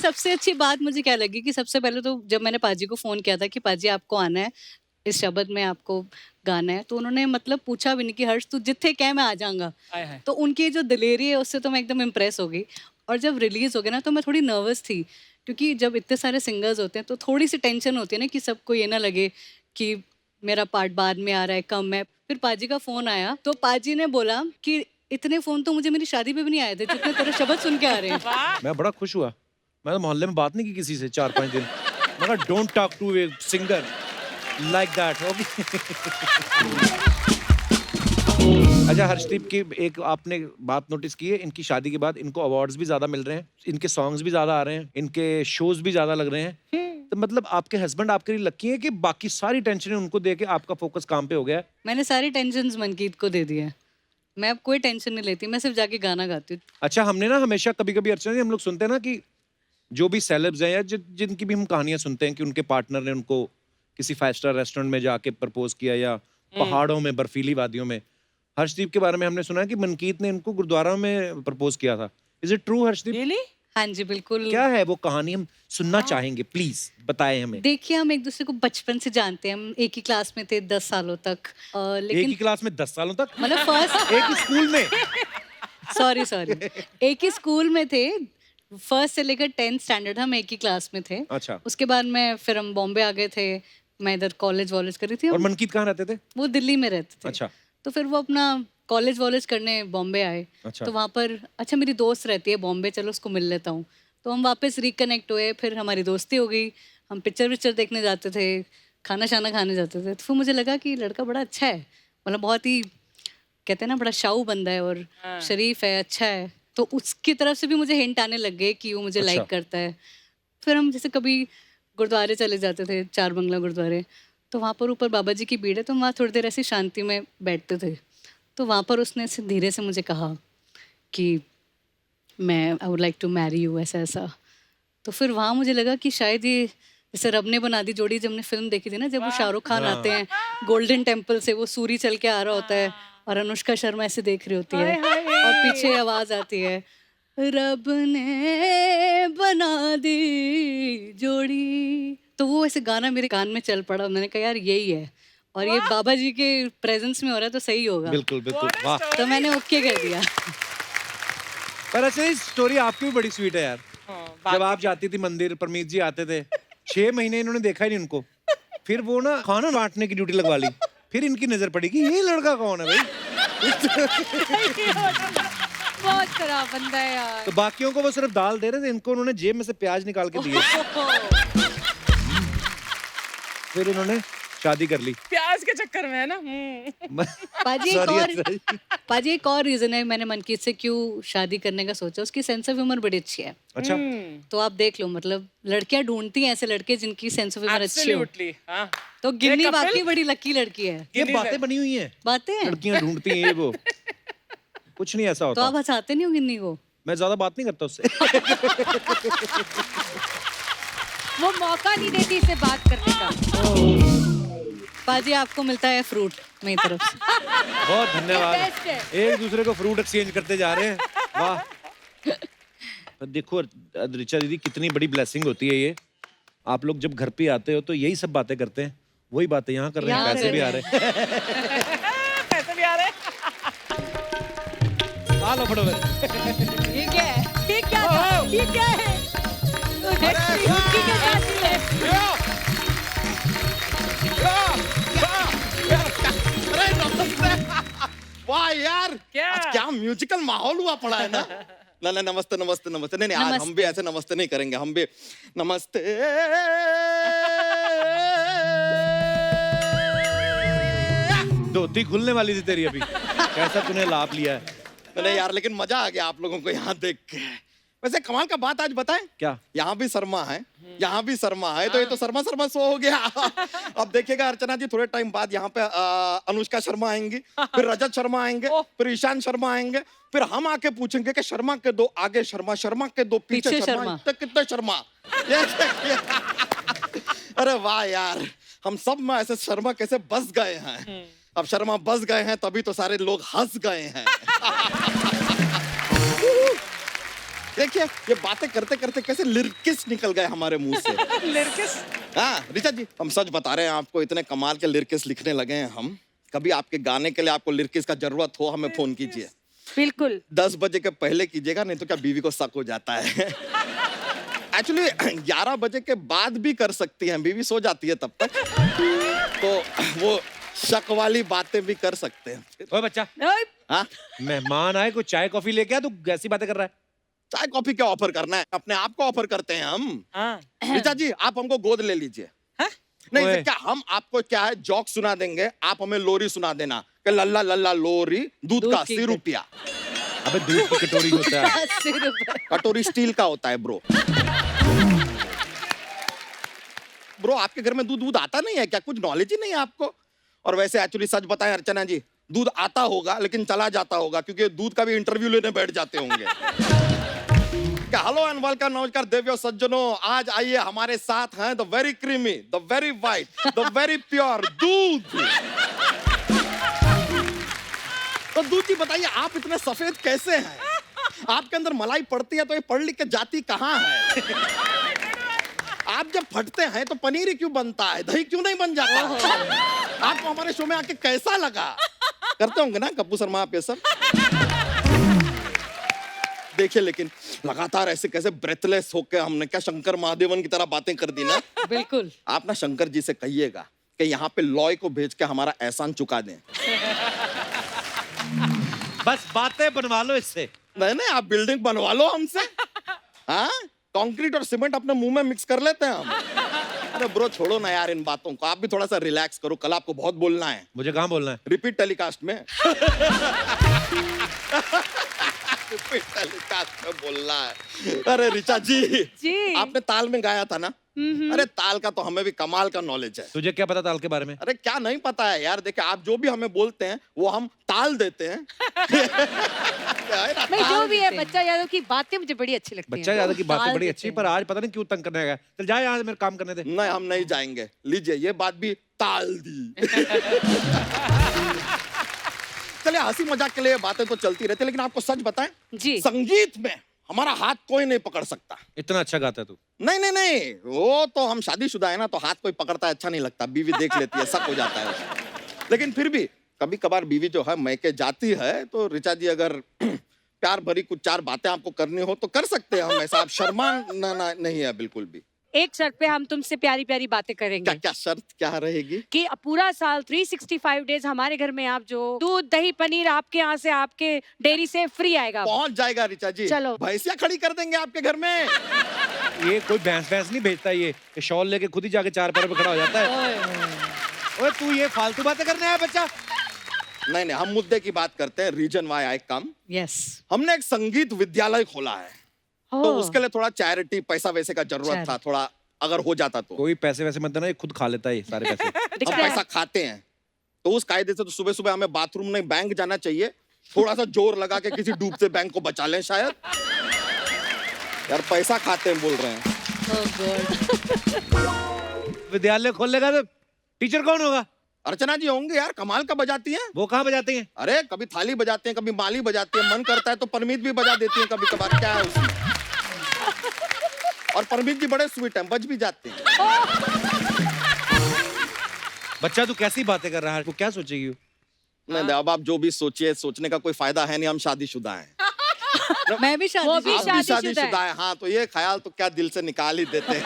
S8: सबसे अच्छी बात मुझे क्या लगी कि सबसे पहले तो जब मैंने पाजी को फोन किया था कि पाजी आपको आना है, इस शब्द में आपको गाना है, तो उन्होंने मतलब पूछा भी नहीं कि हर्ष तू जिथे कह मैं आ जाऊंगा।
S4: आए हाय।
S8: तो उनकी जो दिलेरी है उससे तो मैं एकदम इम्प्रेस हो गई। और जब रिलीज हो गया ना तो मैं थोड़ी नर्वस थी, क्योंकि जब इतने सारे सिंगर्स होते हैं तो थोड़ी सी टेंशन होती है ना कि सबको ये ना लगे कि मेरा पार्ट बाद में आ रहा है, कम है। फिर पाजी का फोन आया तो पाजी ने बोला कि इतने फोन तो मुझे मेरी शादी पे भी नहीं आए थे जितने तेरे शब्द सुन के आ रहे हैं।
S9: मैं बड़ा खुश हुआ। मैं तो मोहल्ले में बात नहीं की किसी से 4-5 दिन। मैं कहा don't talk to a singer like that. अच्छा हर्षदीप की एक आपने बात नोटिस की है, इनकी शादी के बाद इनको अवार्ड्स भी ज्यादा मिल रहे हैं, इनके सॉन्ग्स भी ज्यादा आ रहे हैं, इनके शोज भी ज्यादा लग रहे हैं। तो मतलब आपके हस्बैंड आपके लिए लकी है कि बाकी सारी टेंशन उनको दे के आपका फोकस काम पे हो गया है?
S8: मैंने सारी टेंशन मनकीत को दे दी है। मैं अब कोई टेंशन नहीं लेती, मैं सिर्फ जाके गाना गाती हूँ।
S9: अच्छा हमने ना हमेशा कभी कभी अर्चना जी हम लोग सुनते हैं ना कि जो भी सेलेब्स हैं या जिनकी भी हम कहानियां सुनते हैं कि उनके पार्टनर ने उनको किसी 5 स्टार रेस्टोरेंट में जाके प्रपोज किया या पहाड़ों में बर्फीली वादियों में। हर्षदीप के बारे में हमने सुना है कि मनकीत ने इनको गुरुद्वारा में प्रपोज किया था। Is it true Harshdeep?
S4: Really?
S8: हाँ जी बिल्कुल।
S9: क्या है वो कहानी, हम सुनना चाहेंगे, प्लीज बताएं हमें।
S8: देखिए हम एक दूसरे को बचपन से जानते हैं, हम एक ही क्लास में थे 10 सालों तक।
S9: एक
S8: लेकिन
S9: ही क्लास में 10 सालों तक?
S8: मतलब फर्स्ट
S9: एक ही स्कूल में?
S8: सॉरी एक ही स्कूल में थे, फर्स्ट से लेकर 10th स्टैंडर्ड हम एक ही क्लास में थे।
S9: अच्छा।
S8: उसके बाद में फिर हम बॉम्बे आ गए थे, मैं इधर कॉलेज वॉलेज कर रही थी।
S9: और मनकीत कहाँ रहते थे?
S8: वो दिल्ली में रहते थे।
S9: अच्छा।
S8: तो फिर वो अपना कॉलेज वॉलेज करने बॉम्बे आए।
S9: अच्छा।
S8: तो वहाँ पर अच्छा मेरी दोस्त रहती है बॉम्बे, चलो उसको मिल लेता हूँ। तो हम वापस रिकनेक्ट हुए, फिर हमारी दोस्ती हो गई, हम पिक्चर विक्चर देखने जाते थे, खाना शाना खाने जाते थे। तो फिर मुझे लगा कि लड़का बड़ा अच्छा है, मतलब बहुत ही कहते हैं ना बड़ा शाऊ बंदा है और शरीफ है, अच्छा है। तो उसकी तरफ से भी मुझे हिंट आने लग गए कि वो मुझे
S9: अच्छा।
S8: लाइक करता है। फिर हम जैसे कभी गुरुद्वारे चले जाते थे, 4 बंगला गुरुद्वारे, तो वहाँ पर ऊपर बाबा जी की भीड़ है, तो वहाँ थोड़ी देर ऐसी शांति में बैठते थे। तो वहाँ पर उसने ऐसे धीरे से मुझे कहा कि मैं I would like to marry you, ऐसा ऐसा। तो फिर वहाँ मुझे लगा कि शायद ये जैसे रब ने बना दी जोड़ी, जब हमने फिल्म देखी थी ना, जब वो शाहरुख खान आते हैं गोल्डन टेम्पल से, वो सूरी चल के आ रहा होता है और अनुष्का शर्मा ऐसे देख रही होती है और पीछे आवाज आती है रब ने बना दी जोड़ी। तो वो ऐसे गाना मेरे कान में चल पड़ा, मैंने कहा यार यही है और ये बाबा जी के प्रेजेंस में हो रहा है तो सही होगा।
S9: बिल्कुल बिल्कुल, वाह।
S8: तो मैंने ओके कर दिया।
S9: पर अच्छा इस स्टोरी आपकी भी बड़ी स्वीट है यार। जब आप जाती थी मंदिर, परमीत जी आते थे, 6 महीने इन्होंने देखा ही नहीं उनको, फिर वो ना खाना बांटने की ड्यूटी लगवा ली, फिर इनकी नजर पड़ी कि ये लड़का कौन है भाई।
S7: बहुत खराब बंदा है यार।
S9: तो बाकियों को वो सिर्फ दाल दे रहे थे, इनको उन्होंने जेब में से प्याज निकाल के दिए। फिर इन्होंने शादी कर ली
S4: प्याज के चक्कर में है ना।
S8: पाजी एक और रीजन है मैंने मनकीत से क्यों शादी करने का सोचा, उसकी सेंस ऑफ ह्यूमर बड़ी अच्छी है।
S9: अच्छा।
S8: तो आप देख लो, मतलब लड़कियां ढूंढती हैं ऐसे लड़के जिनकी सेंस ऑफ ह्यूमर अच्छी हो।
S4: Absolutely, हाँ।
S8: तो गिन्नी
S4: couple-
S8: वाकई बड़ी लकी लड़की है।
S9: ये बातें बनी हुई हैं,
S8: बातें हैं।
S9: लड़कियां ढूंढती हैं ये वो, कुछ नहीं ऐसा
S8: तो
S9: होता।
S8: आप हंसाते नहीं हो गिन्नी को?
S9: मैं ज्यादा बात नहीं करता उससे।
S7: वो मौका नहीं देती इसे बात करने का।
S8: पाजी आपको मिलता है फ्रूट मेरी तरफ से।
S9: बहुत धन्यवाद।
S7: बेस्ट है।
S9: एक दूसरे को फ्रूट एक्सचेंज करते जा रहे हैं, वाह। पर देखो ऋचा दीदी कितनी बड़ी ब्लेसिंग होती है ये। आप लोग जब घर पे आते हो तो यही सब बातें करते हैं, वही बातें यहाँ कर रहे हैं,
S8: यहाँ
S9: पैसे
S8: कर
S9: भी आ
S8: रहे
S9: रहे हैं।
S4: पैसे भी आ रहे हैं।
S9: आ लो फटोफट।
S8: ये क्या है?
S7: ये क्या था? ये क्या है? लड़की के साथ ही है।
S1: अरे नमस्ते। वाह यार,
S4: क्या?
S1: आज क्या म्यूजिकल माहौल हुआ पड़ा है ना। ना नमस्ते नमस्ते नमस्ते। नहीं आज हम भी ऐसे नमस्ते नहीं करेंगे, हम भी नमस्ते।
S9: धोती खुलने वाली थी तेरी अभी, कैसा तूने लाभ लिया है।
S1: नहीं यार, लेकिन मजा आ गया आप लोगों को यहाँ देख के। वैसे कमाल का बात आज बताएं,
S9: क्या?
S1: यहाँ भी शर्मा है, यहाँ भी शर्मा है, तो ये तो शर्मा शर्मा शो हो गया। अब देखिएगा अर्चना जी, थोड़े टाइम बाद यहाँ पे अनुष्का शर्मा आएंगी, फिर रजत शर्मा आएंगे, फिर ईशान शर्मा आएंगे, फिर हम आके पूछेंगे कि शर्मा के 2 आगे शर्मा, शर्मा के 2 पीछे
S8: पीछे
S1: शर्मा,
S8: शर्मा।
S1: इतने कितने शर्मा। ये देखिए। अरे वाह यार, हम सब में ऐसे शर्मा कैसे बस गए हैं। अब शर्मा बस गए हैं तभी तो सारे लोग हंस गए हैं। देखिए ये बातें करते करते कैसे लिरिक्स निकल गए हमारे मुंह से।
S4: लिरिक्स?
S1: हाँ ऋचा जी, हम सच बता रहे हैं आपको, इतने कमाल के लिरिक्स लिखने लगे हैं हम। कभी आपके गाने के लिए आपको लिरिक्स का जरूरत हो, हमें फोन कीजिए।
S7: बिल्कुल।
S1: 10 बजे के पहले कीजिएगा, नहीं तो क्या बीवी को शक हो जाता है। एक्चुअली 11 बजे के बाद भी कर सकती हैं, बीवी सो जाती है तब तक, तो वो शक वाली बातें भी कर सकते हैं।
S9: ओए बच्चा,
S1: हाँ,
S9: मेहमान आए, कोई चाय कॉफी लेके आ, तू ऐसी बातें कर रहा है?
S1: चाय कॉफी क्या ऑफर करना है, अपने आप को ऑफर करते हैं हम।
S4: हाँ
S1: ऋचा जी आप हमको गोद ले लीजिए। नहीं
S9: ओए।
S1: तो क्या हम आपको क्या है जोक सुना देंगे, आप हमें लोरी सुना देना कि लल्ला लल्ला लोरी दूध का 80 रुपया।
S9: अबे दूध की कटोरी होता है।
S8: 80 रुपए।
S1: कटोरी स्टील का होता है ब्रो। ब्रो आपके घर में दूध आता नहीं है क्या, कुछ नॉलेज ही नहीं है आपको? और वैसे एक्चुअली सच बताएं अर्चना जी, दूध आता होगा लेकिन चला जाता होगा, क्योंकि दूध का भी इंटरव्यू लेने बैठ जाते होंगे। हेलो एंड वेलकम, नमस्कार देवियों सज्जनों, आज आइए हमारे साथ हैं the very creamy, the very white, the very pure दूध। तो दूध जी बताइए आप इतने सफेद कैसे हैं? आपके अंदर मलाई पड़ती है तो ये पढ़ लिख के जाती कहाँ है? आप जब फटते हैं तो पनीर ही क्यों बनता है, दही क्यों नहीं बन जाता है? आपको हमारे शो में आके कैसा लगा? करते होंगे ना कप्पू शर्मा आप ये सब? देखिए लेकिन लगातार ऐसे कैसे ब्रेथलेस होके हमने क्या शंकर महादेवन की तरह बातें कर दी ना।
S8: बिल्कुल।
S1: आप ना शंकर जी से कहिएगा कि यहाँ पे लॉय को भेज के हमारा एहसान चुका दें।
S9: बस बातें बनवा लो इससे।
S1: नहीं नहीं आप बिल्डिंग बनवा लो हमसे। हाँ कंक्रीट और सीमेंट अपने मुंह में मिक्स कर लेते हैं हम। अरे ब्रो छोड़ो ना यार इन बातों को, आप भी थोड़ा सा रिलैक्स करो, कल आपको बहुत बोलना है।
S9: मुझे कहाँ बोलना है?
S1: रिपीट टेलीकास्ट में। रिपीट टेलीकास्ट में बोलना है। अरे ऋचा जी आपने ताल में गाया था ना? अरे ताल का तो हमें भी कमाल का नॉलेज है।
S9: तुझे क्या पता ताल के बारे में?
S1: अरे क्या नहीं पता है यार, देखिए आप जो भी हमें बोलते हैं वो हम ताल देते हैं। क्या है ना?
S7: मैं जो भी है बच्चा यादव की बातें मुझे बड़ी अच्छी लगती
S9: बच्चा
S7: हैं।
S9: यादव की बातें
S8: ताल
S9: बड़ी
S8: देते
S9: अच्छी,
S8: हैं।
S9: पर आज पता नहीं क्यों तंग करने गया। चल जा यहाँ से, मेरे काम करने दे।
S1: नहीं हम नहीं जाएंगे, लीजिए ये बात भी ताल दी। चलिए हंसी मजाक के लिए बातें तो चलती रहती है, लेकिन आपको सच बताएं
S7: जी।
S1: संगीत में हमारा हाथ कोई नहीं पकड़ सकता।
S9: इतना अच्छा गाता है तू।
S1: नहीं नहीं नहीं वो तो हम शादीशुदा है ना, तो हाथ कोई पकड़ता है अच्छा नहीं लगता, बीवी देख लेती है शक हो जाता है उसे। लेकिन फिर भी कभी कभार बीवी जो है मैके जाती है तो ऋचा जी अगर प्यार भरी कुछ चार बातें आपको करनी हो तो कर सकते हैं हम, ऐसा आप शर्माना नहीं है बिल्कुल भी।
S7: एक शर्त पे हम तुमसे प्यारी प्यारी बातें
S1: क्या
S7: करेंगे
S1: क्या शर्त क्या रहेगी?
S7: कि पूरा साल 365 डेज हमारे घर में आप जो दूध दही पनीर आपके यहाँ से आपके डेयरी से फ्री आएगा।
S1: पहुंच जाएगा ऋचा जी,
S7: चलो।
S1: भैंसिया खड़ी कर देंगे आपके घर में।
S9: ये कोई भैंस नहीं भेजता, ये शॉल लेके खुद ही जाके चार पैरों पे खड़ा हो जाता है। ओए तू ये फालतू बातें करने आया बच्चा?
S1: नहीं नहीं हम मुद्दे की बात करते हैं, reason why I come.
S8: Yes.
S1: हमने एक संगीत विद्यालय खोला है, तो
S7: ओह।
S1: उसके लिए थोड़ा चैरिटी पैसा वैसे का जरूरत था, थोड़ा अगर हो जाता तो।
S9: कोई पैसे वैसे मत देना, ये खुद खा लेता है ये सारे पैसे।
S1: हम
S7: दिखता है।
S1: पैसा खाते हैं तो उस कायदे से तो सुबह सुबह हमें बाथरूम नहीं बैंक जाना चाहिए, थोड़ा सा जोर लगा के किसी डूबते बैंक को बचा लें शायद। यार पैसा खाते हैं बोल रहे हैं।
S9: विद्यालय खोल लेगा तो टीचर कौन होगा?
S1: अर्चना जी होंगे यार, कमाल का बजाती हैं।
S9: वो कहाँ बजाते हैं?
S1: अरे कभी थाली बजाते हैं, कभी माली बजाती है, मन करता है तो परमीत भी बजा देती है कभी कभार, क्या है उसमें। और परमीत जी बड़े स्वीट हैं, बज भी जाते हैं।
S9: बच्चा तू कैसी बातें कर रहा है? वो क्या सोचेगी?
S1: नहीं अब आप जो भी सोचिए, सोचने का कोई फायदा है नहीं, हम शादीशुदा हैं।
S8: मैं भी
S7: वो भी
S1: आप भी शादीशुदा है। हाँ तो ये ख्याल तो क्या दिल से निकाल ही देते हैं।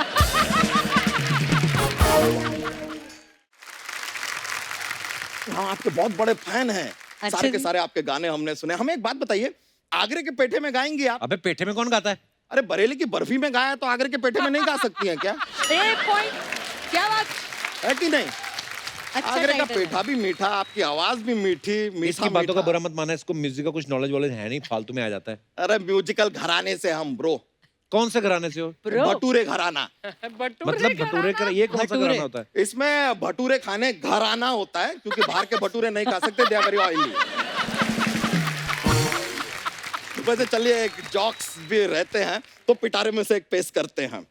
S1: हम आपके बहुत बड़े फैन हैं,
S8: अच्छा
S1: सारे के
S8: जी।
S1: सारे आपके गाने हमने सुने। हमें एक बात बताइए, आगरे के पेठे में गाएंगी आप?
S9: अबे पेठे में कौन गाता है?
S1: अरे बरेली की बर्फी में गाया तो आगरे के पेठे में नहीं गा सकती हैं क्या?
S7: एक पॉइंट। क्या बात?
S1: है कि नहीं?
S8: अच्छा
S1: आगरे का
S8: टाइटल है।
S1: पेठा भी मीठा, आपकी आवाज भी मीठी, मीठा
S9: इसकी बातों का
S1: मीठा।
S9: बुरा मत माना, इसको म्यूजिक का कुछ नॉलेज वॉलेज है नहीं, फालतू में आ जाता है।
S1: अरे म्यूजिकल घराने से हम ब्रो,
S9: कौन से घराने से हो?
S1: भटूरे घराना।
S9: मतलब भटूरे का ये कौन सा
S8: भटूरे।
S9: घराना होता है?
S1: इसमें भटूरे खाने घराना होता है, क्योंकि बाहर के भटूरे नहीं खा सकते, दे आर वेरी ऑयली। वैसे चलिए एक जॉक्स भी रहते हैं तो पिटारे में से एक पेश करते हैं।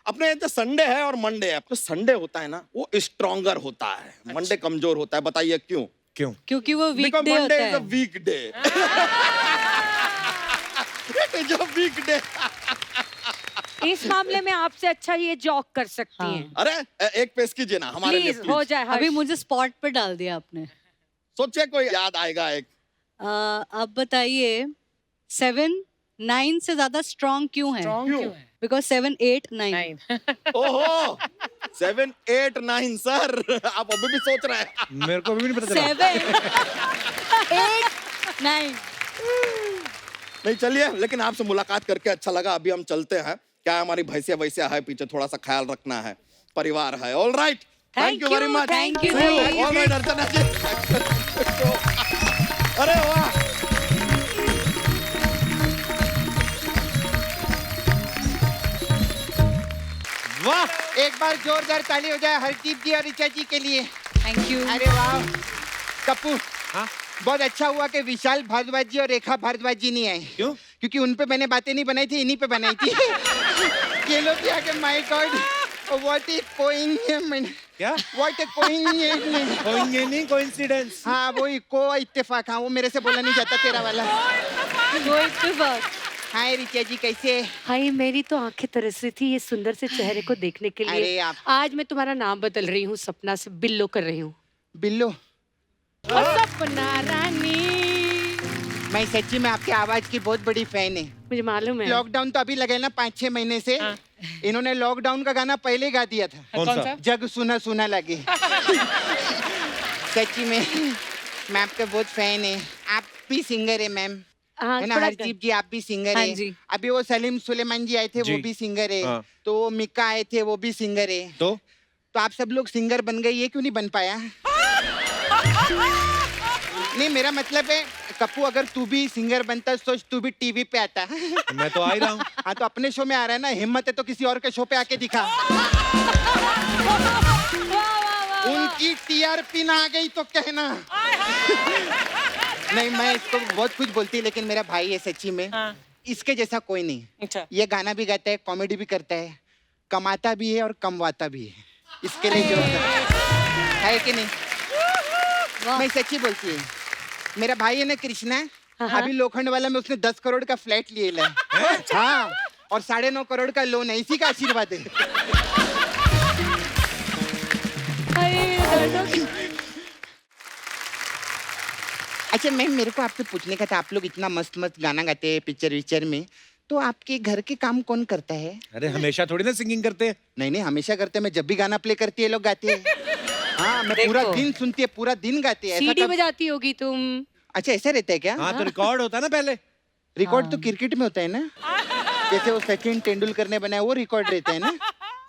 S1: अपने जो संडे है और मंडे है, तो संडे होता है ना वो स्ट्रॉन्गर होता है, मंडे कमजोर होता है, बताइए क्यों?
S9: क्यों?
S8: क्योंकि वो
S1: बिकॉज
S8: वीकडे
S1: मंडे
S8: होता
S1: इज अ
S8: है।
S1: वीकडे। इट इज अ वीकडे।
S7: इस मामले में आपसे अच्छा ये जॉक कर सकती
S8: हाँ।
S7: हैं।
S1: अरे एक पेश कीजिए ना हमारे लिए
S7: प्लीज हो
S1: प्लीज।
S7: जाए
S8: अभी
S7: हर्ष।
S8: मुझे स्पॉट पे डाल दिया आपने।
S1: सोचिए कोई याद आएगा एक।
S8: अब बताइए 7 9 से ज्यादा स्ट्रॉन्ग क्यों है?
S1: क्यों?
S8: बिकॉज 7 8 9।
S4: 9
S1: ओहो 7 8 9 सर, आप अभी भी सोच रहे हैं।
S9: मेरे को अभी भी नहीं पता चला।
S8: 7 8 नहीं
S1: नहीं चलिए, लेकिन आपसे मुलाकात करके अच्छा लगा। अभी हम चलते हैं। क्या है, हमारी भैंसिया वैसिया है पीछे, थोड़ा सा ख्याल रखना है, परिवार है। All right, thank you very much.
S8: thank you.
S1: All right Archana ji. अरे वाह,
S10: वाह, एक बार जोरदार ताली हो जाए हरदीप जी और ऋचा जी के लिए।
S8: Thank you.
S10: अरे वाह कपूर,
S9: हाँ?
S10: बहुत अच्छा हुआ कि विशाल भारद्वाज जी और रेखा भारद्वाज जी नहीं आए।
S9: क्यों?
S10: क्योंकि उन पे मैंने बातें नहीं बनाई थी, इन्हीं पे बनाई थी। ये लोग क्या कि my god, what a coincidence,
S9: क्या?
S10: What a coincidence.
S9: नहीं, कोइंसिडेंस।
S10: हाँ वही को इत्तेफाक, हाँ वो मेरे से बोला नहीं जाता तेरा वाला। हाय ऋचा जी, कैसे?
S7: हाय, मेरी तो आंखें तरस रही थी ये सुंदर से चेहरे को देखने के
S10: अरे
S7: लिए।
S10: आप
S7: आज मैं तुम्हारा नाम बदल रही हूँ, सपना से बिल्लो कर रही हूँ।
S10: बिल्लो,
S7: और सपना रानी।
S10: मैं सच्ची में आपकी आवाज की बहुत बड़ी फैन है।
S7: मुझे मालूम है।
S10: लॉकडाउन तो अभी लगे ना 5-6 महीने से। इन्होंने लॉकडाउन का गाना पहले गा दिया था,
S9: कौन सा?
S10: जग सुना सुना लगे। सच्ची में मैं आपका बहुत फैन है। आप भी सिंगर है मैम,
S7: हाँ,
S10: है ना?
S7: थोड़ा
S10: हरदीप जी आप भी सिंगर
S8: हाँ
S10: है।
S8: जी।
S10: अभी वो सलीम सुलेमान जी आए थे, वो
S9: जी।
S10: भी सिंगर है।
S9: हाँ।
S10: तो वो मिक्का आए थे, वो भी सिंगर है।
S9: तो
S10: तो आप सब लोग सिंगर बन गए, ये क्यों नहीं बन पाया? नहीं, मेरा मतलब है कप्पू, अगर तू भी सिंगर बनता सोच, तू भी टीवी पे आता।
S9: मैं तो आ ही रहा हूँ।
S10: हाँ तो अपने शो में आ रहा है ना, हिम्मत है तो किसी और के शो पे आके दिखा। उनकी टीआरपी ना आ गई तो कहना। नहीं, मैं इसको बहुत कुछ बोलती, लेकिन मेरा भाई है सच्ची में। इसके जैसा कोई नहीं।
S4: अच्छा।
S10: ये गाना भी गाता है, कॉमेडी भी करता है, कमाता भी है और कमवाता भी है। इसके लिए जो है कि नहीं, मैं सच्ची बोलती है। मेरा भाई है ना कृष्णा, अभी लोखंड वाला में उसने 10 करोड़ का फ्लैट लिए ला है। हाँ, और 9.5 करोड़ का लोन है, इसी का आशीर्वाद है। अच्छा मैम, मेरे को आपसे पूछने का था, आप लोग इतना मस्त मस्त गाना गाते हैं पिक्चर विक्चर में, तो आपके घर के काम कौन करता है?
S9: अरे हमेशा थोड़ी ना सिंगिंग करते हैं।
S10: नहीं नहीं, हमेशा करते हैं। मैं जब भी गाना प्ले करती है लोग गाते हैं। हाँ, मैं पूरा दिन सुनती है, पूरा दिन गाती है। ऐसा
S7: सीडी
S10: कब-
S7: बजाती होगी तुम।
S10: अच्छा ऐसा रहता है क्या?
S9: हाँ, तो रिकॉर्ड होता है ना पहले।
S10: रिकॉर्ड तो क्रिकेट में होता है ना, जैसे वो सचिन तेंदुलकर ने बनाया, वो रिकॉर्ड रहता है ना।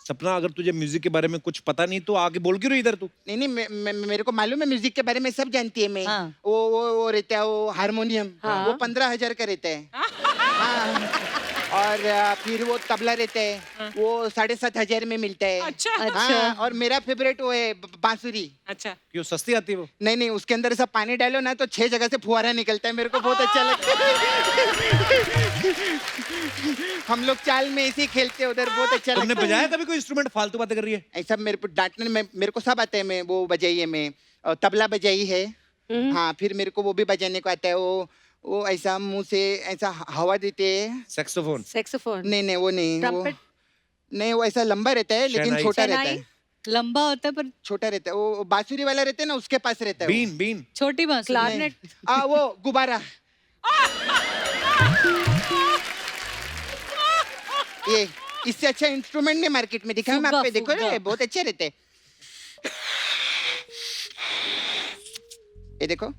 S9: सपना, अगर तुझे म्यूजिक के बारे में कुछ पता नहीं तो आगे बोल क्यों रही इधर तू?
S10: नहीं नहीं, मेरे को मालूम है म्यूजिक के बारे में, सब जानती है मैं।
S8: हाँ।
S10: वो रहता है वो हारमोनियम,
S7: हाँ।
S10: वो 15,000 का रहता है। हाँ। और फिर वो तबला रहता है, वो 7,500 में मिलता है।
S4: अच्छा।
S10: हाँ, और मेरा फेवरेट वो है बांसुरी।
S4: अच्छा।
S9: क्यों, सस्ती आती है वो?
S10: नहीं नहीं, उसके अंदर ऐसा पानी डालो ना तो 6 जगह से फुहारा निकलता है, मेरे को बहुत अच्छा लगता है। हम लोग चाल में ऐसे ही खेलते हैं उधर, बहुत अच्छा
S9: तुमने
S10: लगता है।
S9: बजाया कभी कोई इंस्ट्रूमेंट? फालतू बातें कर रही है।
S10: ऐसा मेरे को डांटने में मेरे को सब आता है। मैं वो बजाई है, मैं तबला बजाई है। हाँ, फिर मेरे को वो भी बजाने को आता है। वो ऐसा मुंह से ऐसा हवा देते हैं।
S9: सैक्सोफोन?
S7: सेक्सोफोन।
S10: नहीं नहीं, वो नहीं, वो
S7: ट्रम्पेट?
S10: नहीं, वो ऐसा लंबा रहता है लेकिन
S9: शहनाई?
S10: छोटा रहता
S7: शहनाई?
S10: है।
S8: लंबा होता है पर
S10: छोटा रहता है, वो बांसुरी वाला रहता है ना, उसके पास रहता है वो।
S9: बीन बीन?
S8: छोटी बांसुरी।
S7: क्लारनेट?
S10: वो गुब्बारा। ये इससे अच्छा इंस्ट्रूमेंट नहीं मार्केट में दिखा है, मैं
S8: फुग्गा,
S10: आपको देखो ना,
S8: फुग्गा।
S10: बहुत अच्छे रहते हैं। ये देखो,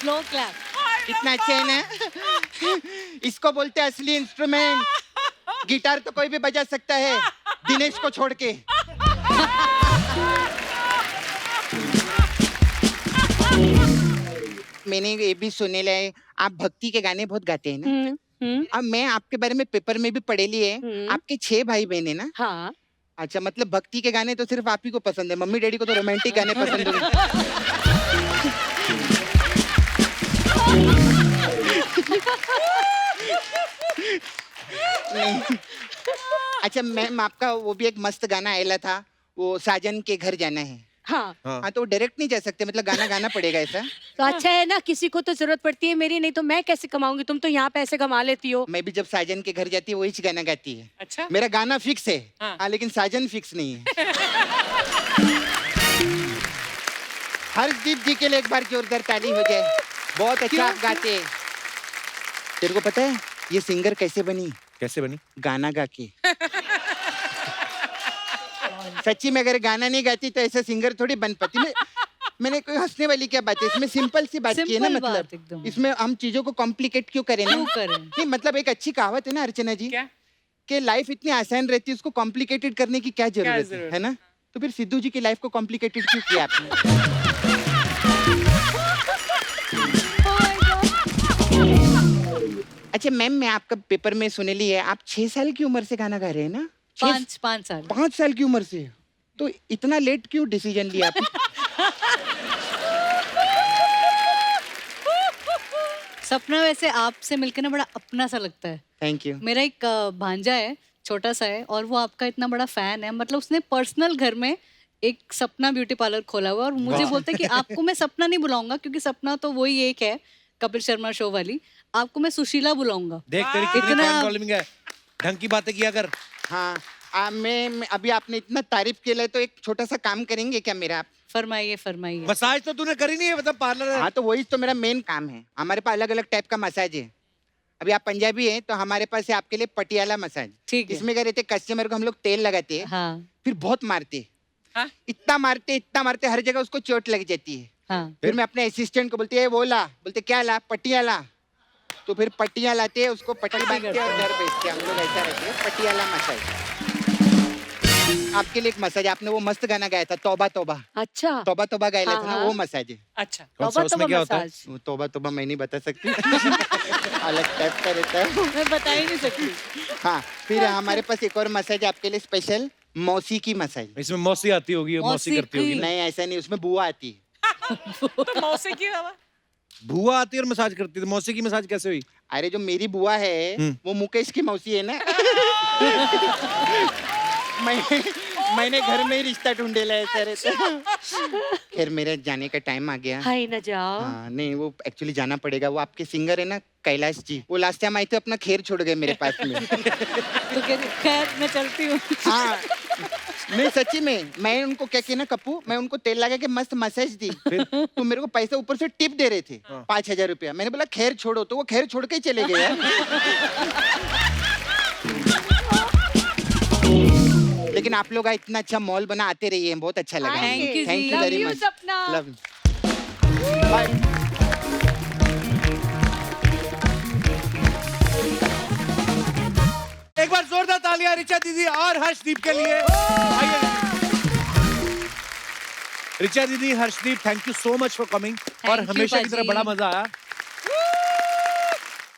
S8: स्लो क्लैप।
S10: कितना अच्छा है ना। इसको बोलते हैं असली इंस्ट्रूमेंट। गिटार तो कोई भी बजा सकता है, दिनेश को छोड़ के। मैंने ये भी सुने है, आप भक्ति के गाने बहुत गाते हैं ना। अब मैं आपके बारे में पेपर में भी पढ़े लिए, आपके 6 भाई बहन है ना।
S7: हाँ।
S10: अच्छा, मतलब भक्ति के गाने तो सिर्फ आप ही को पसंद है, मम्मी डैडी को तो रोमांटिक गाने पसंद होंगे। नहीं। अच्छा मैम, आपका वो भी एक मस्त गाना आया था, वो साजन के घर जाना है।
S7: हाँ।
S10: हाँ, तो डायरेक्ट नहीं जा सकते, मतलब गाना गाना पड़ेगा ऐसा।
S7: तो अच्छा है ना, किसी को तो जरूरत पड़ती है मेरी, नहीं तो मैं कैसे कमाऊंगी? तुम तो यहाँ पैसे कमा लेती हो।
S10: मैं भी जब साजन के घर जाती है वही गाना गाती है।
S4: अच्छा।
S10: मेरा गाना फिक्स है।
S4: हाँ।
S10: हाँ, लेकिन साजन फिक्स नहीं है। हर्षदीप जी के लिए एक बार जोरदार ताली हो जाए, बहुत अच्छा आप गाते हैं। तेरे को पता है ये सिंगर कैसे बनी?
S9: कैसे बनी?
S10: गाना गा के। सच्ची में अगर गाना नहीं गाती तो ऐसा सिंगर थोड़ी बन पाती। मैंने कोई हंसने वाली क्या बात है इसमें, सिंपल सी बात की है ना।
S8: Simple बात
S10: मतलब
S8: एकदम।
S10: इसमें हम चीजों को कॉम्प्लिकेट क्यों करें ना?
S8: क्यों करें?
S10: नहीं मतलब एक अच्छी कहावत है ना अर्चना जी,
S4: क्या?
S10: कि लाइफ इतनी आसान रहती है, उसको कॉम्प्लिकेटेड करने की क्या जरूरत
S4: जरूरत
S10: है ना? तो फिर सिद्धू जी की लाइफ को कॉम्प्लिकेटेड क्यों किया आपने? अच्छा मैम, मैं आपका पेपर में सुने ली है, आप 6 साल की उम्र से गाना गा रहे हैं ना?
S8: 5 साल।
S10: 5 साल की उम्र से, तो इतना लेट क्यों डिसीजन लिया आपने?
S8: सपना वैसे आपसे मिलकर ना बड़ा अपना सा लगता है।
S10: Thank you.
S8: मेरा एक भांजा है, छोटा सा है, और वो आपका इतना बड़ा फैन है। मतलब उसने पर्सनल घर में एक सपना ब्यूटी पार्लर खोला हुआ, और मुझे बोलते हैं कि आपको मैं सपना नहीं बुलाऊंगा, क्योंकि सपना तो वही एक है, कपिल शर्मा शो वाली। आपको मैं सुशीला बुलाऊंगा।
S9: देख तेरी कितनी
S8: इतना-
S9: फैन फॉलोइंग है, ढंग की बातें किया कर।
S10: हाँ मैं अभी आपने इतना तारीफ किया है, तो एक छोटा सा काम करेंगे क्या मेरा आप?
S8: फरमाइए फरमाइए।
S9: मसाज तो तूने करी नहीं है, मतलब पार्लर है।
S10: हाँ तो वही तो मेरा मेन काम है। हमारे पास अलग अलग टाइप का मसाज है। अभी आप पंजाबी हैं तो हमारे पास है आपके लिए पटियाला मसाज।
S8: ठीक है।
S10: इसमें क्या रहते, कस्टमर को हम लोग तेल लगाते हैं,
S8: हाँ
S10: फिर बहुत मारते,
S4: हाँ?
S10: इतना मारते हर जगह उसको चोट लग जाती है।
S8: हाँ।
S10: फिर मैं अपने असिस्टेंट को बोलती है वो ला, बोलते क्या ला? पटियाला। तो फिर पट्टियाँ लाते हैं, उसको पट्टी बांधते हैं और घर भेजते हैं। हम लोग ऐसा रहते हैं, पटियाला मसाज। आपके लिए एक मसाज, आपने वो मस्त गाना गाया था, तौबा तौबा।
S7: अच्छा
S10: तौबा तौबा गाया था ना,
S7: हाँ।
S10: वो मसाज है।
S4: अच्छा
S9: कौन सा, उसमें क्या होता है?
S10: वो तौबा तौबा मैं नहीं बता सकती। अलग टाइप का रहता है।
S8: मैं बता ही नहीं सकती।
S10: हाँ फिर हमारे पास एक और मसाज आपके लिए स्पेशल, मौसी की मसाज।
S9: इसमें मौसी आती होगी, मौसी
S8: मौसी
S9: करती होगी
S8: की-
S9: ना।
S10: नहीं ऐसा नहीं, उसमें बुआ आती है।
S4: तो मौसी की हवा।
S9: बुआ आती है और मसाज करती है, तो मौसी की मसाज कैसे हुई?
S10: अरे जो मेरी बुआ है वो मुकेश की मौसी है ना। मैंने घर में ही रिश्ता ढूंढेला है सर। खैर मेरे जाने का टाइम आ गया।
S7: हाय न जाओ।
S10: हाँ नहीं वो एक्चुअली जाना पड़ेगा। वो आपके सिंगर है ना कैलाश जी, वो लास्ट टाइम आए थे, अपना खेर छोड़ गए मेरे पास में।
S8: तो खैर मैं चलती हूँ।
S10: हाँ नहीं सच्ची में, मैं उनको क्या किया ना कप्पू, मैं उनको तेल लगा के मस्त मसाज दी, तो मेरे को पैसे ऊपर से टिप दे रहे थे, 5,000 रुपया। मैंने बोला खैर छोड़ो, तो वो खैर छोड़ के ही चले गए यार। लेकिन आप लोग इतना अच्छा मॉल बना, आते रहिए, बहुत अच्छा लगा।
S8: Thank you जी।
S10: Thank you
S7: Love
S10: very
S7: you,
S10: much.
S7: Sapna.
S10: Love. Bye.
S9: एक बार जोरदार तालियां ऋचा दीदी और हर्षदीप के लिए। आइए। ऋचा दीदी, Harshdeep, thank you so much for coming, और
S8: Thank you,
S9: हमेशा की तरह
S8: पाजी।
S9: बड़ा मजा आया।